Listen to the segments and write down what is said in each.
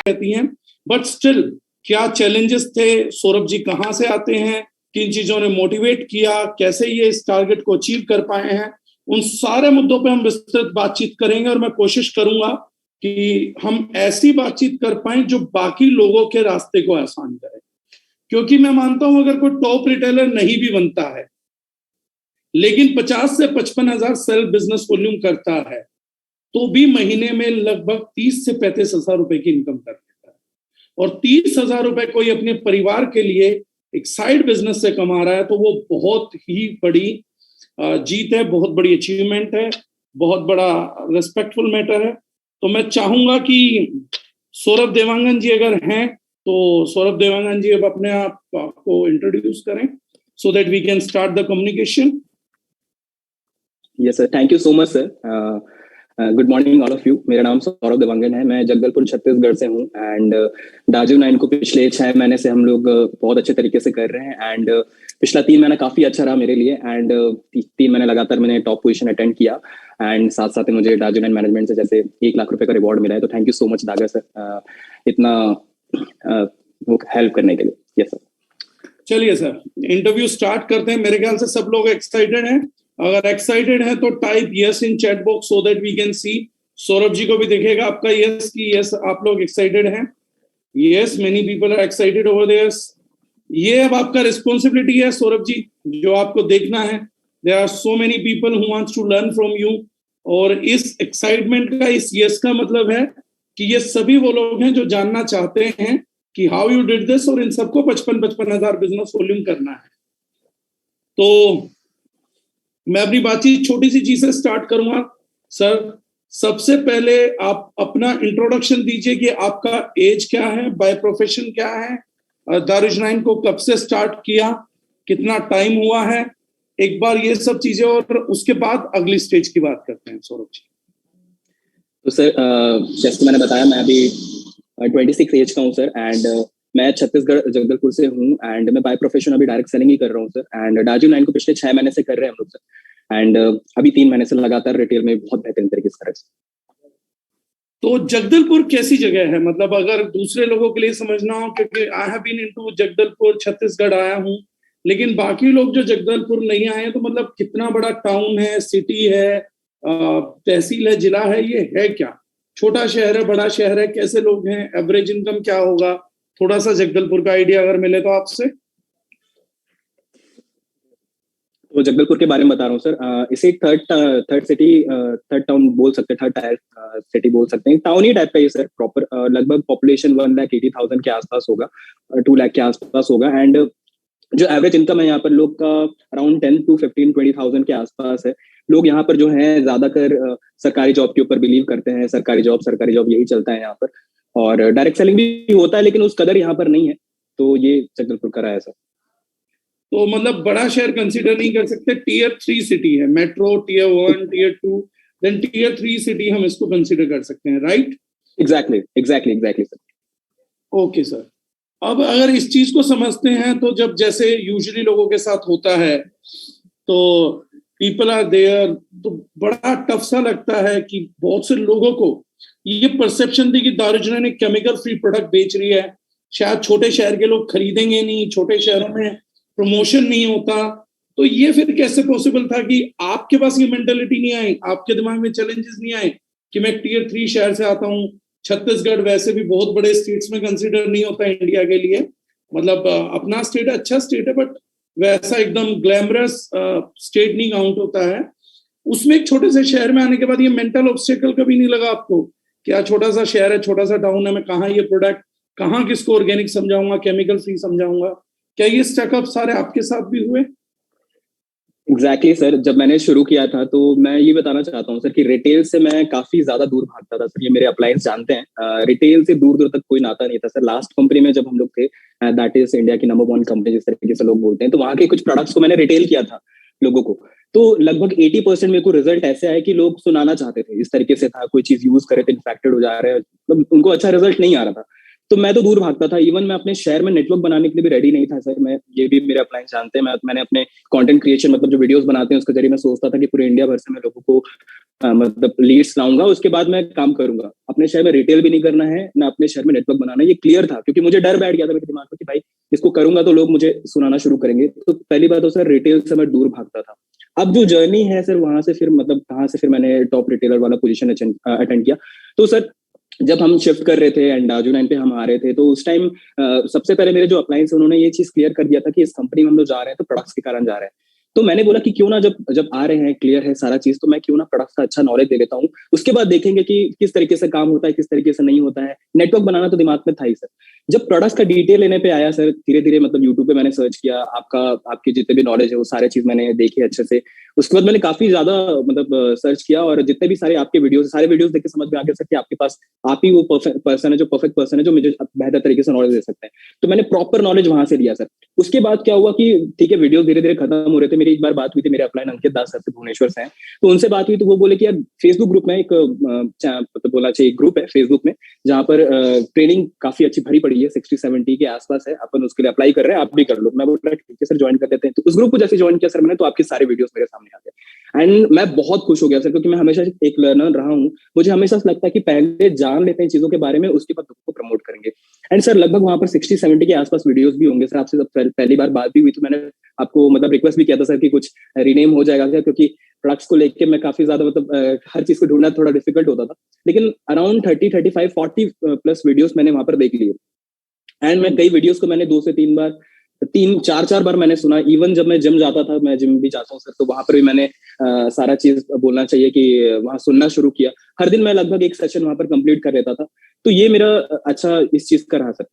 रहती हैं, but still क्या चैलेंजेस थे, सौरभ जी कहाँ से आते हैं, किन चीजों ने मोटिवेट किया, कैसे ये इस टारगेट को अचीव कर पाए हैं, उन सारे मुद्दों पे हम विस्तृत बातचीत करेंगे। और मैं कोशिश करूंगा कि हम ऐसी बातचीत कर पाए जो बाकी लोगों के रास्ते को आसान करे, क्योंकि मैं मानता हूं अगर कोई टॉप रिटेलर नहीं भी बनता है लेकिन 50 से 55 हजार सेल्फ बिजनेस वॉल्यूम करता है तो भी महीने में लगभग 30 से 35 हजार रुपए की इनकम कर लेता है, और 30 हजार रुपए कोई अपने परिवार के लिए एक साइड बिजनेस से कमा रहा है तो वो बहुत ही बड़ी जीत है, बहुत बड़ी अचीवमेंट है, बहुत बड़ा रेस्पेक्टफुल मैटर है। तो मैं चाहूंगा कि सौरभ देवांगन जी अगर हैं तो सौरभ देवांगन जी अब अपने आप को इंट्रोड्यूस करें so that we can start the communication. Yes sir, thank you so much sir. Good morning all of you. मेरा नाम सौरभ देवांगन है, मैं जगदलपुर छत्तीसगढ़ से हूँ एंड डार्जिलिंग 9 को पिछले 6 महीने से हम लोग बहुत अच्छे तरीके से कर रहे हैं एंड पिछला 3 महीना काफी अच्छा रहा मेरे लिए एंड 3 महीने लगातार मैंने टॉप पोजीशन अटेंड किया एंड साथ साथ मुझे डार्जिलिंग मैनेजमेंट से जैसे 1 लाख रुपए का रिवॉर्ड मिला है। तो thank you so much दागर sir इतना हेल्प करने के लिए। यस सर, चलिए सर इंटरव्यू स्टार्ट करते हैं। मेरे ख्याल से सब लोग एक्साइटेड हैं, अगर एक्साइटेड है तो type yes in chat box so that we can see. Saurabh ji को भी दिखेगा आपका यस कि यस आप लोग एक्साइटेड हैं। Yes, many people are excited over there. ये अब आपका रिस्पॉन्सिबिलिटी है सौरभ जी, जो आपको देखना है। There are so many people who wants to learn from you, और इस एक्साइटमेंट का, इस यस का मतलब है कि ये सभी वो लोग हैं जो जानना चाहते हैं कि हाउ यू डिड दिस, और इन सबको 55 हजार बिजनेस वॉल्यूम करना है। तो मैं अपनी बातचीत छोटी सी चीज से स्टार्ट करूंगा। सर सबसे पहले आप अपना इंट्रोडक्शन दीजिए कि आपका एज क्या है, बाय प्रोफेशन क्या है, दारुश 9 को कब से स्टार्ट किया, कितना टाइम हुआ है, एक बार ये सब चीजें, और उसके बाद अगली स्टेज की बात करते हैं सौरभ जी। तो सर जैसे मैंने बताया मैं अभी 26 एज का हूँ सर एंड मैं छत्तीसगढ़ जगदलपुर से हूँ एंड मैं बाय प्रोफेशन अभी डायरेक्ट सेलिंग ही कर रहा हूँ सर एंड डार्जिलिंग 9 को पिछले 6 महीने से कर रहे हैं हम लोग सर एंड अभी 3 महीने से लगातार रिटेल में बहुत बेहतरीन तरीके से कर रहे हैं। तो जगदलपुर कैसी जगह है, मतलब अगर दूसरे लोगों के लिए समझना हो, क्योंकि I have been into Jagdalpur, Chhattisgarh आया हूँ, लेकिन बाकी लोग जो जगदलपुर नहीं आए तो मतलब कितना बड़ा टाउन है, सिटी है, तहसील है, जिला है, ये है क्या? छोटा शहर है, बड़ा शहर है, कैसे लोग हैं, एवरेज इनकम क्या होगा? थोड़ा सा जगदलपुर का आइडिया अगर मिले तो आपसे। तो जगदलपुर के बारे में बता रहा हूँ सर, इसे थर्ड सिटी, थर्ड टाउन बोल सकते हैं, थर्ड टायर सिटी बोल सकते हैं। टाउन ही टाइप का ये सर, प्रॉपर लगभग पॉपुलेशन 1,80,000 के आसपास होगा, 2 लाख के आसपास होगा एंड जो एवरेज इनकम है यहाँ पर लोग का अराउंड 10 to 15-20,000 के आसपास है। लोग यहाँ पर जो है ज्यादातर सरकारी जॉब के ऊपर बिलीव करते हैं, सरकारी जॉब यही चलता है यहाँ पर, और डायरेक्ट सेलिंग भी होता है लेकिन उस कदर यहाँ पर नहीं है। तो ये जगदलपुर का रहा है सर। तो मतलब बड़ा शहर कंसीडर नहीं कर सकते, टियर 3 सिटी है, metro tier 1 tier 2 then tier 3 city हम इसको कंसीडर कर सकते हैं, right? Exactly sir. Okay sir, अब अगर इस चीज को समझते हैं तो जब जैसे यूजुअली लोगों के साथ होता है तो पीपल आर देयर, तो बड़ा टफ सा लगता है कि बहुत से लोगों को ये परसेप्शन थी कि दारुश 9 एक केमिकल फ्री प्रोडक्ट बेच रही है, शायद छोटे शहर के लोग खरीदेंगे नहीं, छोटे शहरों में प्रमोशन नहीं होता। तो ये फिर कैसे पॉसिबल था कि आपके पास ये मेंटेलिटी नहीं आई, आपके दिमाग में चैलेंजेस नहीं आए कि मैं टियर 3 शहर से आता हूँ, छत्तीसगढ़ वैसे भी बहुत बड़े स्टेट्स में कंसीडर नहीं होता इंडिया के लिए, मतलब अपना स्टेट अच्छा स्टेट है बट वैसा एकदम ग्लैमरस स्टेट नहीं काउंट होता है, उसमें एक छोटे से शहर में आने के बाद ये मेंटल ऑब्स्टेकल कभी नहीं लगा आपको? क्या छोटा सा शहर है, छोटा सा टाउन है, मैं कहाँ ये प्रोडक्ट, कहाँ किसको ऑर्गेनिक समझाऊंगा, केमिकल फ्री समझाऊंगा? क्या ये स्टकअप सारे आपके साथ भी हुए? एग्जैक्टली सर, जब मैंने शुरू किया था तो मैं ये बताना चाहता हूँ सर कि रिटेल से मैं काफी ज्यादा दूर भागता था सर। ये मेरे अप्लायंस जानते हैं, रिटेल से दूर दूर तक कोई नाता नहीं था सर। लास्ट कंपनी में जब हम लोग थे, दैट इज इंडिया की नंबर 1 कंपनी जिस तरीके से लोग बोलते हैं, तो वहाँ के कुछ प्रोडक्ट्स को मैंने रिटेल किया था लोगों को। तो लगभग 80% मेरे को रिजल्ट ऐसे आए कि लोग सुनाना चाहते थे, इस तरीके से था, कोई चीज यूज करे तो इन्फेक्टेड हो जा रहे हैं, मतलब उनको अच्छा रिजल्ट नहीं आ रहा था। तो मैं तो दूर भागता था, इवन मैं अपने शहर में नेटवर्क बनाने के लिए भी रेडी नहीं था सर। मैं, ये भी मेरे अप्लायंस जानते हैं, मैंने अपने कंटेंट क्रिएशन, मतलब जो वीडियोस बनाते हैं उसके जरिए मैं सोचता था कि पूरे इंडिया भर से मैं लोगों को मतलब लीड्स लाऊंगा, उसके बाद मैं काम करूंगा। अपने शहर में रिटेल भी नहीं करना है, ना अपने शहर में नेटवर्क बनाना है, ये क्लियर था। क्योंकि मुझे डर बैठ गया था मेरे दिमाग में कि भाई इसको करूंगा तो लोग मुझे सुनाना शुरू करेंगे। तो पहली बात तो सर रिटेल से मैं दूर भागता था। अब जो जर्नी है सर, वहां से फिर मतलब कहाँ से फिर मैंने टॉप रिटेलर वाला पोजीशन अटेंड किया। तो सर जब हम शिफ्ट कर रहे थे एंड डाजू 9 पे हम आ रहे थे, तो उस टाइम सबसे पहले मेरे जो अप्लायंस है उन्होंने ये चीज क्लियर कर दिया था कि इस कंपनी में हम लोग जा रहे हैं तो प्रोडक्ट्स के कारण जा रहे हैं। तो मैंने बोला कि क्यों ना जब जब आ रहे हैं, क्लियर है सारा चीज, तो मैं क्यों ना प्रोडक्ट्स का अच्छा नॉलेज दे लेता हूँ। उसके बाद देखेंगे कि किस तरीके से काम होता है, किस तरीके से नहीं होता है। नेटवर्क बनाना तो दिमाग में था ही सर। जब प्रोडक्ट्स का डिटेल लेने पे आया सर, धीरे धीरे मतलब यूट्यूब पे मैंने सर्च किया, आपके जितने भी नॉलेज है वो सारे चीज मैंने देखे अच्छे से। उसके बाद मैंने काफी ज्यादा मतलब सर्च किया, और जितने भी सारे आपके वीडियोस, सारे वीडियोस देख के समझ में आ गया सर कि आपके पास आप ही वो परफेक्ट पर्सन है, जो परफेक्ट पर्सन है, जो मुझे बेहतर तरीके से नॉलेज दे सकते हैं। तो मैंने प्रॉपर नॉलेज वहां से लिया सर। उसके बाद क्या हुआ कि ठीक है, वीडियो धीरे धीरे खत्म हो रहे थे। मेरी एक बार बात हुई थी मेरे अपलाइन अंकित दास सर से, भुवनेश्वर से हैं। तो उनसे बात हुई तो वो बोले कि यार फेसबुक ग्रुप में एक मतलब बोला चाहिए ग्रुप है फेसबुक में, जहाँ पर ट्रेनिंग काफी अच्छी भरी पड़ी है, 60-70 के आसपास है, अपन उसके लिए अप्लाई कर रहे हैं, आप भी कर लो। मैं बोल रहा ठीक है सर, ज्वाइन कर लेते हैं। तो उस ग्रुप को जैसे ज्वाइन किया सर मैंने, तो आपके सारे वीडियोस मेरे सामने आ गए। एंड मैं बहुत खुश हो गया सर, क्योंकि मैं हमेशा एक लर्नर रहा हूँ। मुझे हमेशा से लगता है कि पहले जान लेते हैं चीजों के बारे में, उसके बाद को प्रमोट करेंगे। एंड सर लगभग वहां पर 60-70 के आसपास वीडियोस भी होंगे सर। आपसे जब पहली बार बात भी हुई तो मैंने आपको मतलब रिक्वेस्ट भी किया था सर कि कुछ रीनेम हो जाएगा क्या, क्योंकि प्रोडक्ट्स को लेके मैं काफी ज्यादा मतलब हर चीज को ढूंढना थोड़ा डिफिकल्ट होता था। लेकिन अराउंड 30-35-40 प्लस वीडियोस मैंने वहां पर देख लिए। एंड मैं कई वीडियोस को मैंने 2 से 3 बार, 3-4 बार मैंने सुना। इवन जब मैं जिम जाता था, मैं जिम भी जाता हूँ सर, तो वहां पर भी मैंने सारा चीज बोलना चाहिए कि वहां सुनना शुरू किया। हर दिन मैं लगभग एक सेशन वहां पर कंप्लीट कर लेता था। तो ये मेरा अच्छा इस चीज का रहा सर।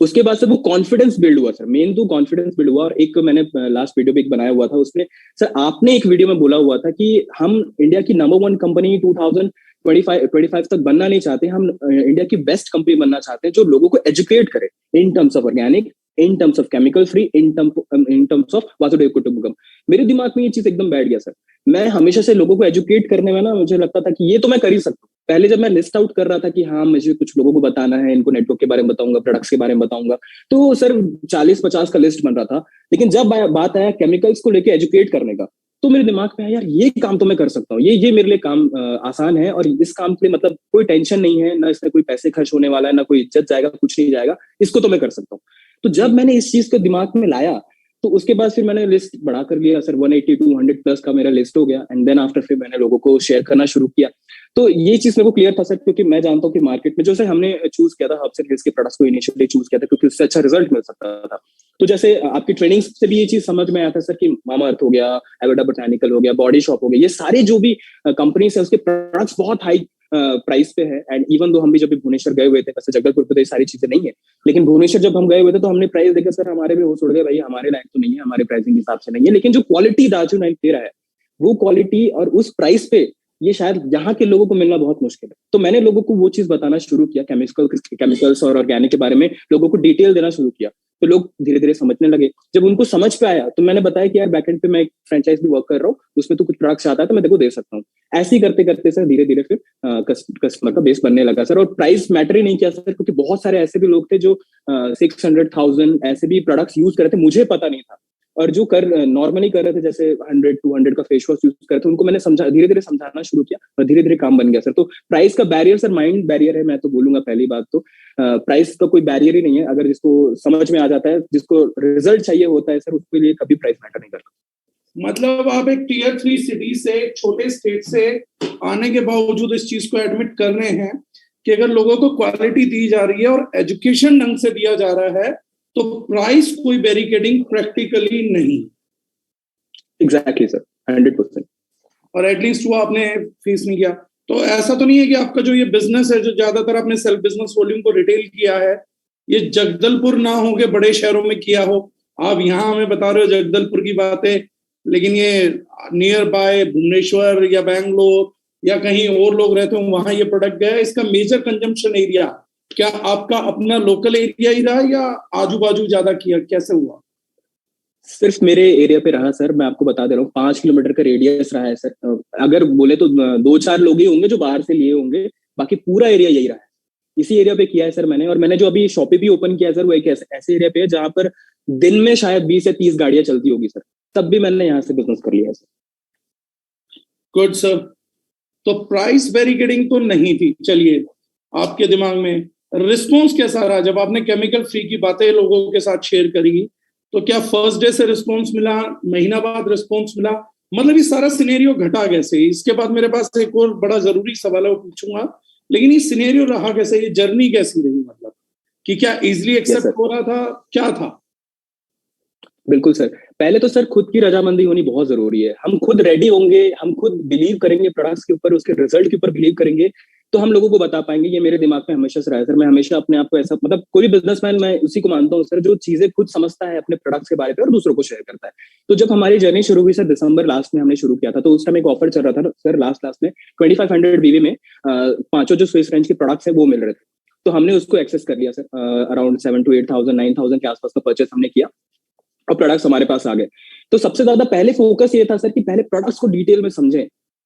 उसके बाद से वो कॉन्फिडेंस बिल्ड हुआ सर, मेन तो कॉन्फिडेंस बिल्ड हुआ। और एक मैंने लास्ट वीडियो भी एक बनाया हुआ था, उसमें सर आपने एक वीडियो में बोला हुआ था कि हम इंडिया की नंबर 1 कंपनी 2025 तक बनना नहीं चाहते, हम इंडिया की बेस्ट कंपनी बनना चाहते हैं जो लोगों को एजुकेट करे in terms of organic, in terms of chemical free, in terms of वासुदेव कुटुंबकम। मेरे दिमाग में ये चीज एकदम बैठ गया सर। मैं हमेशा से लोगों को एजुकेट करने में ना, मुझे लगता था कि ये तो मैं कर ही सकता हूँ। पहले जब मैं लिस्ट आउट कर रहा था कि हाँ मुझे कुछ लोगों को बताना है, इनको नेटवर्क के बारे में बताऊंगा, प्रोडक्ट्स के बारे में बताऊंगा, तो सर 40-50 का लिस्ट बन रहा था। लेकिन जब बात आया केमिकल्स को लेके एजुकेट करने का, तो मेरे दिमाग में आया यार ये काम तो मैं कर सकता हूँ। ये मेरे लिए काम आसान है, और इस काम के लिए मतलब कोई टेंशन नहीं है, ना इसमें कोई पैसे खर्च होने वाला है, ना कोई इज्जत जाएगा, कुछ नहीं जाएगा, इसको तो मैं कर सकता हूँ। तो जब मैंने इस चीज को दिमाग में लाया, तो उसके बाद फिर मैंने लिस्ट बढ़ा कर लिया सर, 180-200 प्लस का मेरा लिस्ट हो गया। एंड देन आफ्टर फिर मैंने लोगों को शेयर करना शुरू किया। तो ये चीज मेरे को क्लियर था सर, क्योंकि मैं जानता हूँ कि मार्केट में जो सर हमने चूज किया था, हब्स एंड हिल्स के प्रोडक्ट्स को इनिशियली चूज किया था, क्योंकि उससे अच्छा रिजल्ट मिल सकता था। तो जैसे आपकी ट्रेनिंग से भी ये चीज समझ में आया था सर कि मामा अर्थ हो गया, एवेडा बोटैनिकल हो गया, बॉडी शॉप हो गया, ये सारे जो भी कंपनीज है उसके प्रोडक्ट्स बहुत हाई प्राइस पे है। एंड इवन दो हम भी जब भी भुवनेश्वर गए हुए थे, वैसे जगदलपुर पे तो ये सारी चीजें नहीं है, लेकिन भुवनेश्वर जब हम गए हुए थे तो हमने प्राइस देखा सर, हमारे भी होश उड़ गए, भाई हमारे लायक तो नहीं है, हमारे प्राइसिंग हिसाब से नहीं है। लेकिन जो क्वालिटी दाजू 9 दे रहा है, वो क्वालिटी और उस प्राइस पे ये शायद यहाँ के लोगों को मिलना बहुत मुश्किल है। तो मैंने लोगों को वो चीज बताना शुरू किया, केमिकल्स और ऑर्गेनिक के बारे में लोगों को डिटेल देना शुरू किया। तो लोग धीरे धीरे समझने लगे। जब उनको समझ पे आया तो मैंने बताया कि यार बैकएंड पे मैं एक फ्रेंचाइज भी वर्क कर रहा हूँ, उसमें तो कुछ प्रोडक्ट्स आता है तो मैं देखो दे सकता हूँ। ऐसे ही करते करते सर धीरे धीरे फिर कस्टमर का बेस बनने लगा सर। और प्राइस मैटर ही नहीं किया सर, क्योंकि बहुत सारे ऐसे भी लोग थे जो 600,000 ऐसे भी प्रोडक्ट्स यूज कर रहे थे, मुझे पता नहीं था। और जो नॉर्मली कर रहे थे, जैसे 100-200 का फेस वॉश यूज कर रहे थे, उनको मैंने धीरे धीरे समझाना शुरू किया, और धीरे धीरे काम बन गया सर। तो प्राइस का बैरियर सर माइंड बैरियर है, मैं तो बोलूंगा पहली बात तो प्राइस का कोई बैरियर ही नहीं है। अगर जिसको समझ में आ जाता है, जिसको रिजल्ट चाहिए होता है सर, उसके लिए कभी प्राइस मैटर नहीं करता। मतलब आप एक टियर 3 सिटी से, छोटे स्टेट से आने के बावजूद इस चीज को एडमिट कर रहे हैं कि अगर लोगों को क्वालिटी दी जा रही है और एजुकेशन ढंग से दिया जा रहा है, तो प्राइस कोई बैरिकेडिंग प्रैक्टिकली नहीं। Exactly sir, 100%। और एटलीस्ट वो आपने फेस नहीं किया। तो ऐसा तो नहीं है कि आपका जो ये बिजनेस है, जो ज्यादातर आपने सेल्फ बिजनेस वॉल्यूम को रिटेल किया है, ये जगदलपुर ना हो के बड़े शहरों में किया हो? आप यहाँ हमें बता रहे हो जगदलपुर की बातें, लेकिन ये नियर बाय भुवनेश्वर या बैंगलोर या कहीं और लोग रहते हो, वहां ये प्रोडक्ट गया। इसका मेजर कंजम्पशन एरिया क्या आपका अपना लोकल एरिया ही रहा या आजू बाजू ज्यादा किया, कैसे हुआ? सिर्फ मेरे एरिया पे रहा सर। मैं आपको बता दे रहा हूँ, 5 किलोमीटर का रेडियस रहा है सर। अगर बोले तो 2-4 लोग ही होंगे जो बाहर से लिए होंगे, बाकी पूरा एरिया यही रहा है। इसी एरिया पे किया है सर मैंने। और मैंने जो अभी शॉपे भी ओपन किया है सर, वो एक ऐसे एरिया पे है जहां पर दिन में शायद 20 या 30 गाड़ियां चलती होगी सर, तब भी मैंने यहाँ से बिजनेस कर लिया है सर। Good sir. तो प्राइस बैरिकेडिंग तो नहीं थी। चलिए, आपके दिमाग में रिस्पॉन्स कैसा रहा जब आपने केमिकल फ्री की बातें लोगों के साथ शेयर करी? तो क्या फर्स्ट डे से रिस्पॉन्स मिला, महीना बाद रिस्पॉन्स मिला, मतलब ये सारा सिनेरियो घटा कैसे? इसके बाद मेरे पास एक और बड़ा जरूरी सवाल है, वो पूछूंगा, लेकिन ये सिनेरियो रहा कैसे, ये जर्नी कैसी रही, मतलब कि क्या इजिली एक्सेप्ट हो रहा था, क्या था? बिल्कुल सर, पहले तो सर खुद की रजामंदी होनी बहुत जरूरी है। हम खुद रेडी होंगे, हम खुद बिलीव करेंगे प्रोडक्ट्स के ऊपर, उसके रिजल्ट के ऊपर बिलीव करेंगे, तो हम लोगों को बता पाएंगे। ये मेरे दिमाग में हमेशा से रहा है सर। मैं हमेशा अपने आप को ऐसा, मतलब कोई भी बिजनेसमैन, मैं उसी को मानता हूँ सर, जो चीजें खुद समझता है अपने प्रोडक्ट्स के बारे में और दूसरों को शेयर करता है। तो जब हमारी जर्नी शुरू हुई सर, दिसंबर लास्ट में हमने शुरू किया था, तो उस टाइम एक ऑफर चल रहा था सर, लास्ट में 2500 बीवी में पांचों जो स्विस रेंज के प्रोडक्ट्स है वो मिल रहे थे। तो हमने उसको एक्सेस कर लिया सर, अराउंड 7 to 8,000 9,000 के आसपास का परचेस हमने किया और प्रोडक्ट्स हमारे पास आ गए। तो सबसे ज्यादा पहले फोकस ये था सर कि पहले प्रोडक्ट्स को डिटेल में समझें,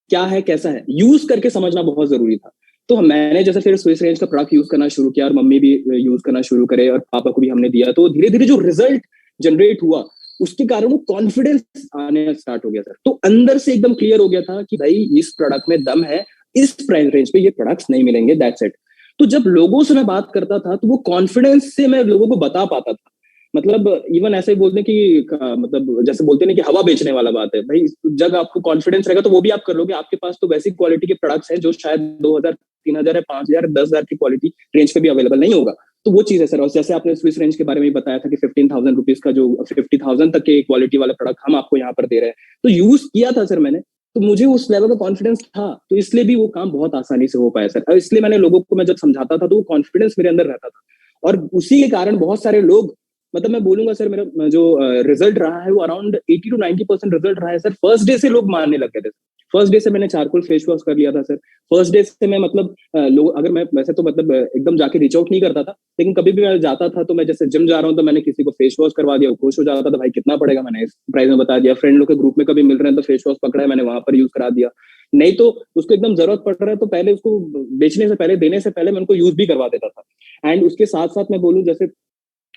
क्या है कैसा है, यूज करके समझना बहुत जरूरी था। तो मैंने जैसे फिर स्विस रेंज का प्रोडक्ट यूज करना शुरू किया और मम्मी भी यूज करना शुरू करे और पापा को भी हमने दिया। तो धीरे धीरे जो रिजल्ट जनरेट हुआ उसके कारण वो कॉन्फिडेंस आने स्टार्ट हो गया सर। तो अंदर से एकदम क्लियर हो गया था कि भाई इस प्रोडक्ट में दम है, इस प्राइस रेंज पे ये प्रोडक्ट्स नहीं मिलेंगे, दैट्स इट। तो जब लोगों से मैं बात करता था तो वो कॉन्फिडेंस से मैं लोगों को बता पाता था। मतलब इवन ऐसे ही बोलते हैं कि मतलब जैसे बोलते हैं ना कि हवा बेचने वाला बात है भाई। जब आपको कॉन्फिडेंस रहेगा तो वो भी आप कर लोगे। आपके पास तो वैसी क्वालिटी के प्रोडक्ट्स हैं जो शायद 2,000 3,000 या 5,000 10,000 की क्वालिटी रेंज पे भी अवेलेबल नहीं होगा। तो वो चीज है सर। और जैसे आपने स्विस रेंज के बारे में बताया था कि 15,000 रुपीज का जो 50,000 तक के क्वालिटी वाला प्रोडक्ट हम आपको यहाँ पर दे रहे हैं, तो यूज किया था सर मैंने। तो मुझे उस लेवल का कॉन्फिडेंस था, तो इसलिए भी वो काम बहुत आसानी से हो पाया सर। और इसलिए मैंने लोगों को, मैं जब समझाता था तो वो कॉन्फिडेंस मेरे अंदर रहता था। और उसी के कारण बहुत सारे लोग, मतलब मैं बोलूंगा सर, मेरा जो रिजल्ट रहा है वो अराउंड 80 to 90% रिजल्ट रहा है सर। फर्स्ट डे से लोग मानने लग गए थे। फर्स्ट डे से मैंने चारकोल फेस वॉश कर लिया था सर। फर्स्ट डे से मैं, मतलब लोग, अगर मैं वैसे तो मतलब एकदम जाके रीच आउट नहीं करता था, लेकिन कभी भी मैं जाता था तो मैं जैसे जिम जा रहा हूँ तो मैंने किसी को फेस वॉश करवा दिया, वो खुश हो जाता था, भाई कितना पड़ेगा, मैंने इस प्राइस में बता दिया। फ्रेंड लोग के ग्रुप में कभी मिल रहे हैं तो फेस वॉश पकड़ा है, मैंने वहां पर यूज करा दिया। नहीं तो उसको एकदम जरूरत पड़ रहा है तो पहले उसको बेचने से पहले, देने से पहले मैं उनको यूज भी करवा देता था। एंड उसके साथ साथ मैं बोलूं, जैसे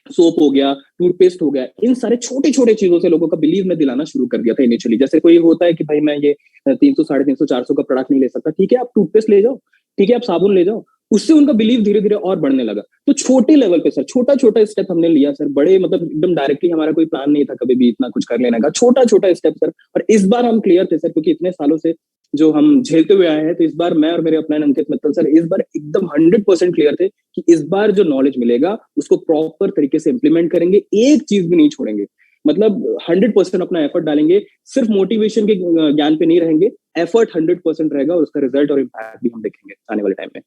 सोप हो गया, टूथपेस्ट हो गया, इन सारे छोटे छोटे चीजों से लोगों का बिलीव में दिलाना शुरू कर दिया था इनिशियली। जैसे कोई होता है कि भाई मैं ये 300 350 400 का प्रोडक्ट नहीं ले सकता, ठीक है आप टूथपेस्ट ले जाओ, ठीक है आप साबुन ले जाओ। उससे उनका बिलीव धीरे धीरे और बढ़ने लगा। तो छोटे लेवल पे सर छोटा छोटा स्टेप हमने लिया सर। बड़े मतलब एकदम डायरेक्टली हमारा कोई प्लान नहीं था कभी भी इतना कुछ कर लेने का, छोटा छोटा स्टेप सर। और इस बार हम क्लियर थे सर, क्योंकि इतने सालों से जो हम झेलते हुए आए हैं, तो इस बार मैं और मेरे अपलाइन अंकित मित्तल सर इस बार एकदम 100% क्लियर थे कि इस बार जो नॉलेज मिलेगा उसको प्रॉपर तरीके से इंप्लीमेंट करेंगे, एक चीज भी नहीं छोड़ेंगे। मतलब 100% अपना एफर्ट डालेंगे, सिर्फ मोटिवेशन के ज्ञान पे नहीं रहेंगे, एफर्ट 100% रहेगा और उसका रिजल्ट और इम्पैक्ट भी हम देखेंगे आने वाले टाइम में।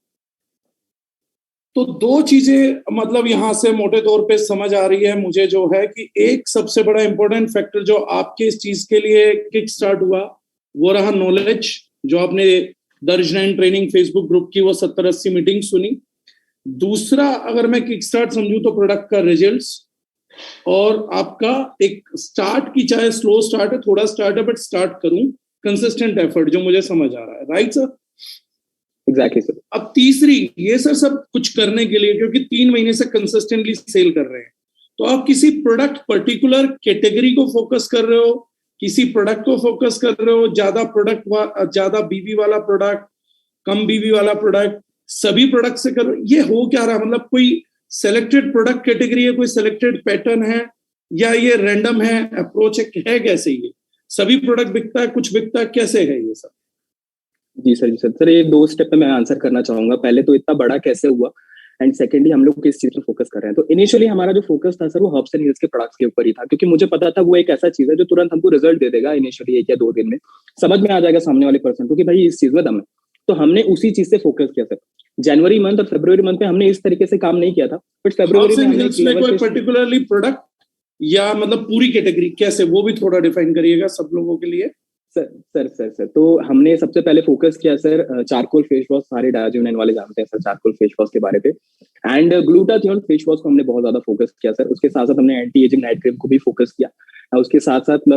तो दो चीजें मतलब यहां से मोटे तौर पे समझ आ रही है मुझे, जो है कि एक सबसे बड़ा इंपॉर्टेंट फैक्टर जो आपके इस चीज के लिए किक स्टार्ट हुआ वो रहा नॉलेज। जो आपने दर्ज नाइन ट्रेनिंग फेसबुक ग्रुप की वो 70-80 मीटिंग सुनी। दूसरा अगर मैं किक स्टार्ट समझू तो प्रोडक्ट का रिजल्ट्स, और आपका एक स्टार्ट की, चाहे स्लो स्टार्ट है, थोड़ा स्टार्ट है, बट स्टार्ट करूं, कंसिस्टेंट एफर्ट, जो मुझे समझ आ रहा है। Right sir? Exactly sir. अब तीसरी, ये सर सब कुछ करने के लिए, क्योंकि 3 महीने से कंसिस्टेंटली सेल कर रहे हैं, तो आप किसी प्रोडक्ट पर्टिकुलर कैटेगरी को फोकस कर रहे हो, किसी प्रोडक्ट को फोकस कर रहे हो, ज्यादा बीवी वाला प्रोडक्ट, कम बीवी वाला प्रोडक्ट, सभी प्रोडक्ट से कर रहे हो? ये हो क्या रहा है? मतलब कोई सेलेक्टेड प्रोडक्ट कैटेगरी है, कोई सेलेक्टेड पैटर्न है, या ये रैंडम है अप्रोच है कैसे? ये सभी प्रोडक्ट बिकता है, कुछ बिकता है, कैसे है ये सब? जी सर, जी सर। सर ये दो स्टेप पे मैं आंसर करना चाहूंगा। पहले तो इतना बड़ा कैसे हुआ, एंड सेकेंडली हम लोग किस चीज पर फोकस कर रहे हैं। तो इनिशियली हमारा जो फोकस था सर वो हर्ब्स एंड हिल्स के प्रोडक्ट्स के ऊपर ही था, क्योंकि मुझे पता था वो एक ऐसा चीज है जो तुरंत हमको रिजल्ट दे देगा। इनिशियली 1 या 2 दिन में समझ में आ जाएगा सामने वाले पर्सन को कि भाई इस चीज में दम है। तो हमने उसी चीज से फोकस किया सर। जनवरी मंथ और फरवरी मंथ में हमने इस तरीके से काम नहीं किया था, बट फरवरी में हमने कोई पर्टिकुलरली प्रोडक्ट या मतलब पूरी कैटेगरी कैसे, वो भी थोड़ा डिफाइन करिएगा सब लोगों के लिए। सर तो हमने सबसे पहले फोकस किया सर चारकोल फेस वॉश। सारे डायोजिन वाले जानते हैं सर चारकोल फेस वॉश के बारे में। एंड ग्लूटाथियोन फेस वॉश को हमने बहुत ज्यादा फोकस किया सर। उसके साथ साथ हमने एंटी एजिंग नाइट क्रीम को भी फोकस किया। उसके साथ साथ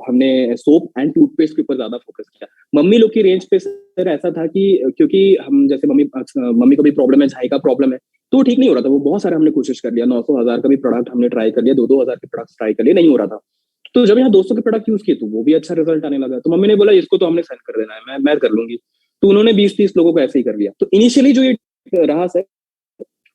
हमने सोप एंड टूथपेस्ट के ऊपर ज्यादा फोकस किया। मम्मी लोग की रेंज पे सर ऐसा था कि क्योंकि हम जैसे मम्मी को भी प्रॉब्लम है, झाई का प्रॉब्लम है, तो ठीक नहीं हो रहा था। वो बहुत सारे हमने कोशिश कर लिया, 900 1000 का भी प्रोडक्ट हमने ट्राई कर लिया, 2-2 हजार के प्रोडक्ट ट्राई कर लिए, नहीं हो रहा था। तो जब यहाँ 200 के प्रोडक्ट यूज किए तो वो भी अच्छा रिजल्ट आने लगा। तो मम्मी ने बोला इसको तो हमने सेंड कर देना है, मैं कर लूंगी। तो उन्होंने 20-30 लोगों को ऐसे ही कर लिया। तो इनिशियली जो ये रहा सर,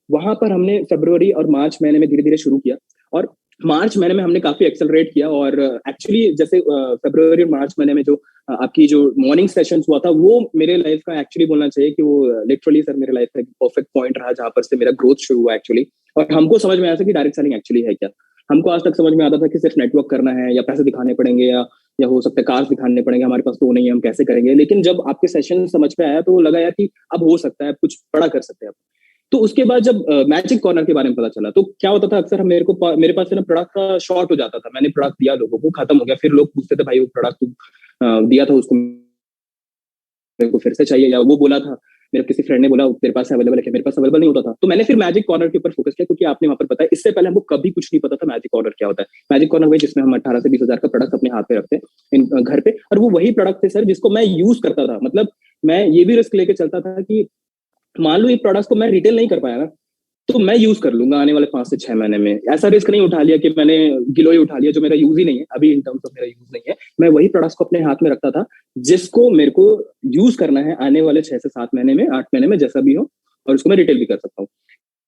वहां पर हमने फरवरी और मार्च महीने में धीरे धीरे शुरू किया, और मार्च महीने में हमने काफी एक्सेलरेट किया। और एक्चुअली जैसे फरवरी और मार्च महीने में जो आपकी जो मॉर्निंग सेशंस हुआ था, वो मेरे लाइफ का एक्चुअली बोलना चाहिए कि वो लिटरली सर मेरे लाइफ का एक परफेक्ट पॉइंट रहा, जहां पर से मेरा ग्रोथ शुरू हुआ एक्चुअली। और हमको समझ में आया था कि डायरेक्ट सेलिंग एक्चुअली है क्या। हमको आज तक समझ में आता था कि सिर्फ नेटवर्क करना है, या पैसे दिखाने पड़ेंगे, या हो सकता है कार्स दिखाने पड़ेंगे, हमारे पास तो वो नहीं है, हम कैसे करेंगे। लेकिन जब आपके सेशन समझ में आया तो लगा यार कि अब हो सकता है, कुछ बड़ा कर सकते हैं। तो उसके बाद जब मैजिक कॉर्नर के बारे में पता चला, तो क्या होता था अक्सर मेरे पास ना प्रोडक्ट का शॉर्ट हो जाता था। मैंने प्रोडक्ट दिया लोगों को, खत्म हो गया, फिर लोग पूछते थे भाई वो प्रोडक्ट दिया था उसको मेरे को फिर से चाहिए, या वो बोला था मेरे किसी फ्रेंड ने बोला तेरे पास अवेलेबल है क्या, मेरे पास अवेलेबल नहीं होता था। तो मैंने फिर मैजिक कॉर्नर के ऊपर फोकस किया, क्योंकि आपने वहां पर बताया, इससे पहले हमको कभी कुछ नहीं पता था मैजिक कॉर्नर क्या होता है। मैजिक कॉर्नर वही जिसमें हम 18 से 20 हजार का प्रोडक्ट अपने हाथ पे रखते हैं घर पे, और वो वही प्रोडक्ट थे सर जिसको मैं यूज करता था। मतलब मैं ये भी रिस्क लेके चलता था कि मान लो ये प्रोडक्ट्स को मैं रिटेल नहीं कर पाया ना, तो मैं यूज कर लूंगा आने वाले 5 से 6 महीने में। ऐसा रिस्क नहीं उठा लिया कि मैंने गिलोय उठा लिया जो मेरा यूज ही नहीं है अभी, इन टर्म्स ऑफ मेरा यूज नहीं है। मैं वही प्रोडक्ट्स को अपने हाथ में रखता था जिसको मेरे को यूज करना है आने वाले 6 से 7 महीने में, 8 महीने में, जैसा भी हो, और उसको मैं रिटेल भी कर सकता हूँ।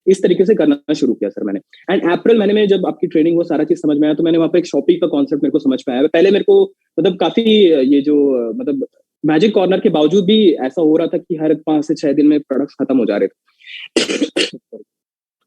इस तरीके से करना शुरू किया सर मैंने। एंड अप्रैल महीने में जब आपकी ट्रेनिंग वो सारा चीज समझ में आया, तो मैंने वहां पर एक शॉपिंग का कॉन्सेप्ट मेरे को समझ में आया। पहले मेरे को मतलब काफी ये जो मतलब मैजिक कॉर्नर के बावजूद भी ऐसा हो रहा था कि हर 5 से 6 दिन में प्रोडक्ट्स खत्म हो जा रहे थे।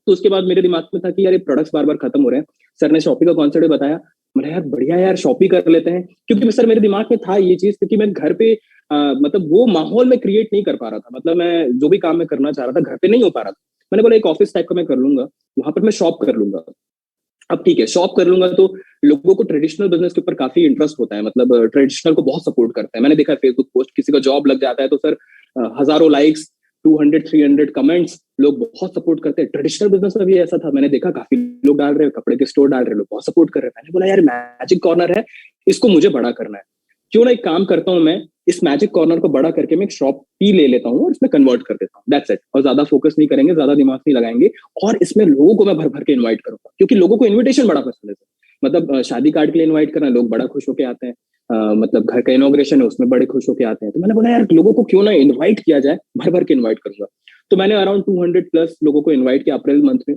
तो उसके बाद मेरे दिमाग में था कि यार ये प्रोडक्ट्स बार बार खत्म हो रहे हैं। सर ने शॉपी का कॉन्सेप्ट बताया, मैंने यार बढ़िया यार शॉपी कर लेते हैं। क्योंकि सर मेरे दिमाग में था ये चीज, क्योंकि मैं घर पे मतलब वो माहौल में क्रिएट नहीं कर पा रहा था। मतलब मैं जो भी काम मैं करना चाह रहा था घर पे नहीं हो पा रहा था। मैंने बोला एक ऑफिस टाइप का मैं कर लूंगा, वहां पर मैं शॉप कर लूंगा। अब ठीक है, शॉप कर लूंगा तो लोगों को ट्रेडिशनल बिजनेस के ऊपर काफी इंटरेस्ट होता है, मतलब ट्रेडिशनल को बहुत सपोर्ट करते हैं। मैंने देखा है फेसबुक पोस्ट, किसी का जॉब लग जाता है तो सर हजारों लाइक्स, 200-300 कमेंट्स, लोग बहुत सपोर्ट करते हैं। ट्रेडिशनल बिजनेस में भी ऐसा था, मैंने देखा काफी लोग डाल रहे हैं, कपड़े के स्टोर डाल रहे हैं, लोग बहुत सपोर्ट कर रहे हैं। मैंने बोला यार मैजिक कॉर्नर है, इसको मुझे बड़ा करना है। क्यों ना एक काम करता हूँ, मैं इस मैजिक कॉर्नर को बड़ा करके मैं एक शॉप ही ले लेता हूँ और इसमें कन्वर्ट कर देता हूँ, दैट्स इट। और ज्यादा फोकस नहीं करेंगे, ज्यादा दिमाग नहीं लगाएंगे, और इसमें लोगों को मैं भर भर के इन्वाइट करूंगा, क्योंकि लोगों को इन्विटेशन बड़ा पसंद है। मतलब शादी कार्ड के लिए इन्वाइट करना, लोग बड़ा खुश होके आते हैं। मतलब घर का इनॉग्रेशन है, उसमें बड़े खुश होके आते हैं। तो मैंने बोला यार लोगों को क्यों ना इन्वाइट किया जाए, भर भर के इन्वाइट करूंगा। तो मैंने अराउंड 200 प्लस लोगों को इन्वाइट किया अप्रैल मंथ में।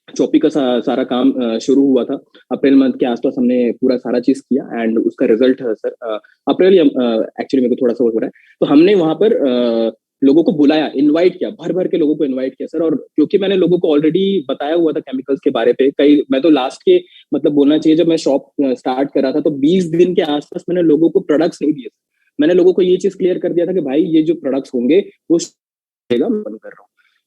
शॉपी का सारा काम शुरू हुआ था अप्रैल मंथ के आसपास, हमने पूरा सारा चीज किया। एंड उसका रिजल्ट है सर अप्रैल, एक्चुअली मेरे को थोड़ा सा हो रहा है। तो हमने वहां पर लोगों को बुलाया, इनवाइट किया, भर भर के लोगों को इनवाइट किया सर। और क्योंकि मैंने लोगों को ऑलरेडी बताया हुआ था केमिकल्स के बारे पे, कई मैं तो लास्ट के मतलब बोलना चाहिए जब मैं शॉप स्टार्ट कर रहा था तो 20 दिन के आसपास मैंने लोगों को प्रोडक्ट्स नहीं दिए। मैंने लोगों को ये चीज क्लियर कर दिया था कि भाई ये जो प्रोडक्ट्स होंगे वो बंद कर रहा हूँ।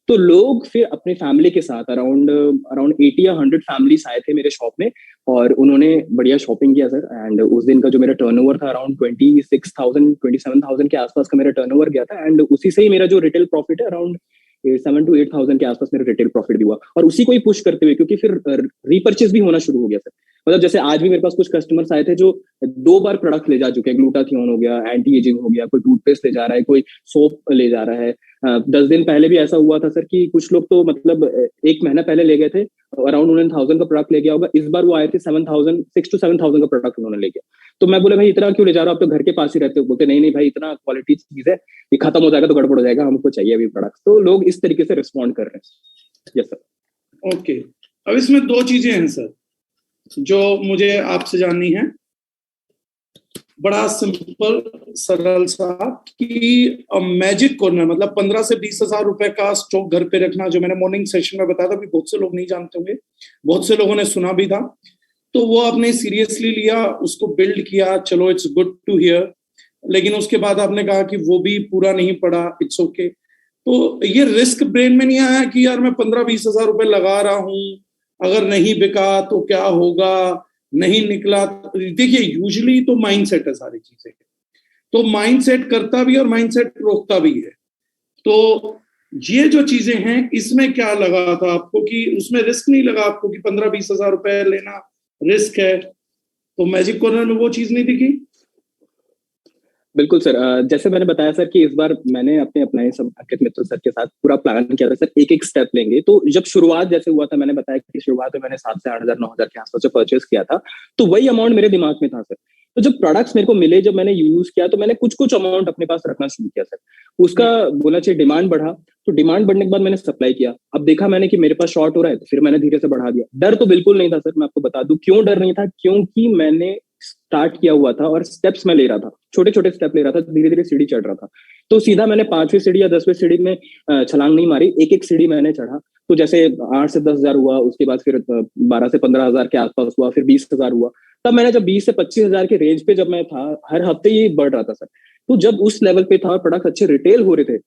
तो लोग फिर अपने फैमिली के साथ अराउंड अराउंड 80 या 100 फैमिलीज आए थे मेरे शॉप में, और उन्होंने बढ़िया शॉपिंग किया सर। एंड उस दिन का जो मेरा टर्नओवर था अराउंड 27,000 के आसपास का मेरा टर्नओवर गया था। एंड उसी से ही मेरा जो रिटेल प्रॉफिट है अराउंड 7 to 8,000 के आसपास मेरा रिटेल प्रॉफिट भी हुआ। और उसी को ही पुश करते हुए, क्योंकि फिर रीपर्चेज भी होना शुरू हो गया सर। मतलब जैसे आज भी मेरे पास कुछ कस्टमर्स आए थे जो 2 बार प्रोडक्ट ले जा चुके हैं, ग्लूटाथियोन हो गया, एंटी एजिंग हो गया, कोई टूथपेस्ट ले जा रहा है, कोई सोप ले जा रहा है। 10 दिन पहले भी ऐसा हुआ था सर कि कुछ लोग तो मतलब 1 महीना पहले ले गए थे, अराउंड उन्होंने 1000 का प्रोडक्ट ले गया होगा। इस बार वो आए थे 6 to 7,000 का प्रोडक्ट उन्होंने ले गया। तो मैं बोला भाई इतना क्यों ले जा रहा हो, आप तो घर के पास ही रहते हो। बोलते नहीं नहीं भाई इतना क्वालिटी चीज है, ये खत्म हो जाएगा तो गड़बड़ हो जाएगा, हमको चाहिए अभी प्रोडक्ट। तो लोग इस तरीके से रिस्पॉन्ड कर रहे हैं। Yes sir. ओके, अब इसमें 2 चीजें हैं सर जो मुझे आपसे जाननी है। बड़ा सिंपल सरल सा कि मैजिक कॉर्नर मतलब 15 से 20 हजार रुपए का स्टॉक घर पे रखना, जो मैंने मॉर्निंग सेशन में बताया था, भी बहुत से लोग नहीं जानते होंगे, बहुत से लोगों ने सुना भी था। तो वो आपने सीरियसली लिया, उसको बिल्ड किया, चलो इट्स गुड टू हियर। लेकिन उसके बाद आपने कहा कि वो भी पूरा नहीं पड़ा, इट्स ओके। तो ये रिस्क ब्रेन में नहीं आया कि यार मैं 15-20 हजार रुपए लगा रहा हूँ, अगर नहीं बिका तो क्या होगा, नहीं निकला। देखिए यूजुअली तो माइंडसेट है सारी चीजें, तो माइंडसेट करता भी और माइंडसेट रोकता भी है। तो ये जो चीजें हैं इसमें क्या लगा था आपको कि उसमें रिस्क नहीं लगा आपको कि 15-20 हजार रुपए लेना रिस्क है? तो मैजिक कॉर्नर में वो चीज नहीं दिखी? बिल्कुल सर, जैसे मैंने बताया सर कि इस बार मैंने अपने अपनाए सब अंकित मित्र सर के साथ पूरा प्लान किया था सर, एक एक स्टेप लेंगे। तो जब शुरुआत जैसे हुआ था, मैंने बताया कि शुरुआत में मैंने 7 से 8,000 9,000 के आसपास जो परचेस किया था, तो वही अमाउंट मेरे दिमाग में था सर तो जब प्रोडक्ट्स मेरे को मिले, जब मैंने यूज किया, तो मैंने कुछ कुछ अमाउंट अपने पास रखना शुरू किया सर। उसका बोला चाहिए डिमांड बढ़ा, तो डिमांड बढ़ने के बाद मैंने सप्लाई किया। अब देखा मैंने कि मेरे पास शॉर्ट हो रहा है, तो फिर मैंने धीरे से बढ़ा दिया। डर तो बिल्कुल नहीं था सर, मैं आपको बता दूं क्यों डर नहीं था, क्योंकि मैंने स्टार्ट किया हुआ था और स्टेप्स मैं ले रहा था, छोटे छोटे स्टेप ले रहा था, धीरे धीरे सीढ़ी चढ़ रहा था। तो सीधा मैंने 5वीं सीढ़ी या 10वीं सीढ़ी में छलांग नहीं मारी, एक एक सीढ़ी मैंने चढ़ा। तो जैसे 8 से 10 हजार हुआ, उसके बाद फिर 12 से 15 हजार के आसपास हुआ, फिर 20 हजार हुआ। तब मैंने जब 20 से 25 हजार के रेंज पे जब मैं था, हर हफ्ते ये बढ़ रहा था सर। तो जब उस लेवल पे था और प्रोडक्ट अच्छे रिटेल हो रहे थे,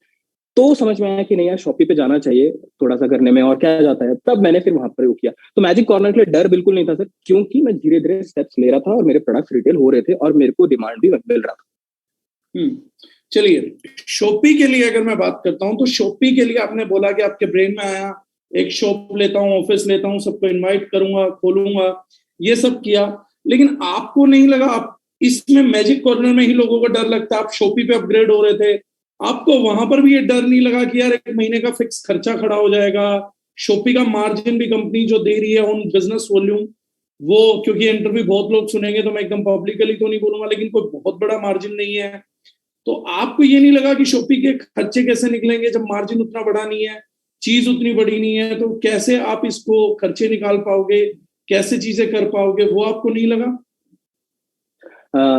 तो समझ में आया कि नहीं यार, शॉपी पे जाना चाहिए थोड़ा सा करने में, और क्या जाता है। तब मैंने फिर वहां पर वो किया। तो मैजिक कॉर्नर के लिए डर बिल्कुल नहीं था सर, क्योंकि मैं धीरे धीरे स्टेप्स ले रहा था और मेरे प्रोडक्ट्स रिटेल हो रहे थे और मेरे को डिमांड भी मिल रहा था। चलिए, शॉपी के लिए अगर मैं बात करता हूँ, तो शॉपी के लिए आपने बोला कि आपके ब्रेन में आया एक शॉप लेता हूँ, ऑफिस लेता हूँ, सबको इनवाइट करूंगा, खोलूंगा, ये सब किया। लेकिन आपको नहीं लगा आप इसमें मैजिक कॉर्नर में ही लोगों को डर लगता है, आप शॉपी पे अपग्रेड हो रहे थे, आपको वहां पर भी ये डर नहीं लगा कि यार 1 महीने का फिक्स खर्चा खड़ा हो जाएगा, शॉपी का मार्जिन भी कंपनी जो दे रही है ऑन बिजनेस वॉल्यूम वो, क्योंकि इंटरव्यू बहुत लोग सुनेंगे तो मैं एकदम पब्लिकली तो नहीं बोलूंगा, लेकिन कोई बहुत बड़ा मार्जिन नहीं है, तो आपको ये नहीं लगा कि शॉपी के खर्चे कैसे निकलेंगे जब मार्जिन उतना बड़ा नहीं है, चीज उतनी बड़ी नहीं है, तो कैसे आप इसको खर्चे निकाल पाओगे, कैसे चीजें कर पाओगे, वो आपको नहीं लगा?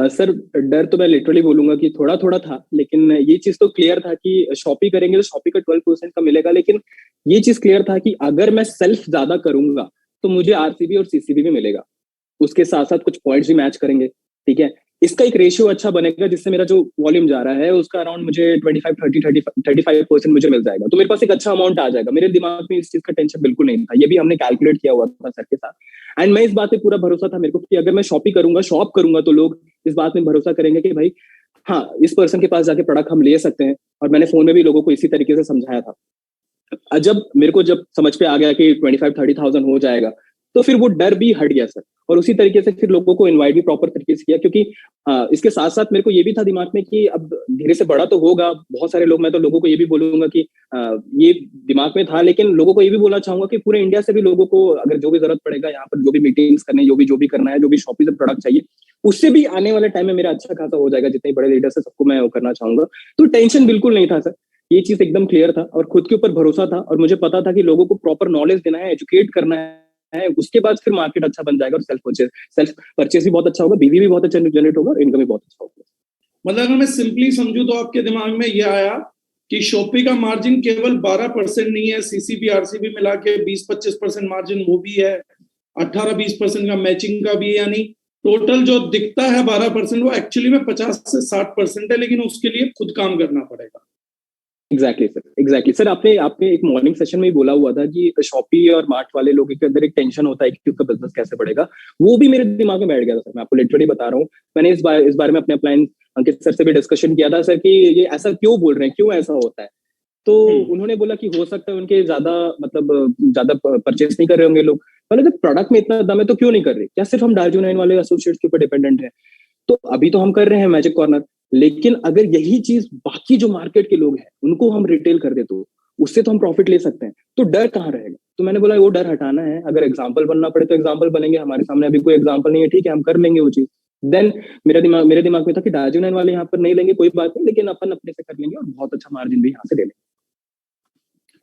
सर डर तो मैं लिटरली बोलूंगा कि थोड़ा थोड़ा था, लेकिन ये चीज तो क्लियर था कि शॉपी करेंगे तो शॉपी का 12% का मिलेगा। लेकिन ये चीज क्लियर था कि अगर मैं सेल्फ ज्यादा करूंगा तो मुझे आरसीबी और सीसीबी भी मिलेगा, उसके साथ साथ कुछ पॉइंट्स भी मैच करेंगे। ठीक है, इसका एक रेशियो अच्छा बनेगा, जिससे मेरा जो वॉल्यूम जा रहा है उसका अराउंड मुझे 35% मुझे मिल जाएगा। तो मेरे पास एक अच्छा अमाउंट आ जाएगा। मेरे दिमाग में इस चीज का टेंशन बिल्कुल नहीं था, ये भी हमने कैलकुलेट किया हुआ था सर के साथ। एंड मैं इस बात पे पूरा भरोसा था मेरे को कि अगर मैं शॉप करूंगा तो लोग इस बात में भरोसा करेंगे कि भाई हाँ, इस पर्सन के पास जाके प्रोडक्ट हम ले सकते हैं। और मैंने फोन में भी लोगों को इसी तरीके से समझाया था। जब मेरे को जब समझ पे आ गया कि 25-30,000 हो जाएगा, तो फिर वो डर भी हट गया सर। और उसी तरीके से फिर लोगों को इनवाइट भी प्रॉपर तरीके से किया, क्योंकि इसके साथ साथ मेरे को ये भी था दिमाग में कि अब धीरे से बड़ा तो होगा, बहुत सारे लोग, मैं तो लोगों को ये भी बोलूंगा कि ये दिमाग में था। लेकिन लोगों को ये भी बोलना चाहूंगा कि पूरे इंडिया से भी लोगों को अगर जो भी जरूरत पड़ेगा, यहाँ पर जो भी मीटिंग्स करने, जो भी करना है, जो भी शॉपी से प्रोडक्ट चाहिए, उससे भी आने वाले टाइम में मेरा अच्छा खासा हो जाएगा। जितने बड़े लीडर से सबको मैं वो करना चाहूंगा। तो टेंशन बिल्कुल नहीं था सर, ये चीज एकदम क्लियर था और खुद के ऊपर भरोसा था। और मुझे पता था कि लोगों को प्रॉपर नॉलेज देना है, एजुकेट करना है, उसके बाद फिर मार्केट अच्छा बन जाएगा और सेल्फ परचेस भी बहुत अच्छा होगा, बीवी भी बहुत अच्छा जनरेट होगा और इनकम भी बहुत अच्छा होगा। मतलब अगर मैं सिंपली समझू तो आपके दिमाग में ये आया कि शॉपी का मार्जिन केवल 12% नहीं है, सीसीबी आरसीबी मिला के 20-25% मार्जिन वो भी है, 18-20% का मैचिंग का भी है, यानी टोटल जो दिखता है 12% वो एक्चुअली में 50 से 60% है, लेकिन उसके लिए खुद काम करना पड़ेगा। एग्जैक्टली सर, आपने एक मॉर्निंग सेशन में ही बोला हुआ था कि शॉपी और मार्ट वाले लोगों के अंदर एक टेंशन होता है कि उसका बिजनेस कैसे बढ़ेगा। वो भी मेरे दिमाग में बैठ गया था सर, मैं आपको लिटरली बता रहा हूँ। मैंने इस बारे में अपने अपलाइन अंकित सर से भी डिस्कशन किया था सर कि ये ऐसा क्यों बोल रहे हैं, क्यों ऐसा होता है। तो उन्होंने बोला कि हो सकता है उनके ज्यादा परचेस नहीं कर रहे होंगे लोग। मतलब जब प्रोडक्ट में इतना दम है तो क्यों नहीं कर रहे, क्या सिर्फ हम डार्जियो 9 वाले एसोसिएट्स के ऊपर डिपेंडेंट है? तो अभी तो हम कर रहे हैं मैजिक कॉर्नर, लेकिन अगर यही चीज बाकी जो मार्केट के लोग हैं उनको हम रिटेल कर दे तो उससे तो हम प्रॉफिट ले सकते हैं। तो डर कहाँ रहेगा? तो मैंने बोला वो डर हटाना है, अगर एग्जाम्पल बनना पड़े तो एग्जाम्पल बनेंगे। हमारे सामने अभी कोई एग्जाम्पल नहीं है, ठीक है, हम कर लेंगे वो चीज। देन मेरे दिमाग में था कि डार्जियो 9 वाले यहाँ पर नहीं लेंगे, कोई बात नहीं, लेकिन अपन अपने से कर लेंगे और बहुत अच्छा मार्जिन भी यहाँ से ले लेंगे।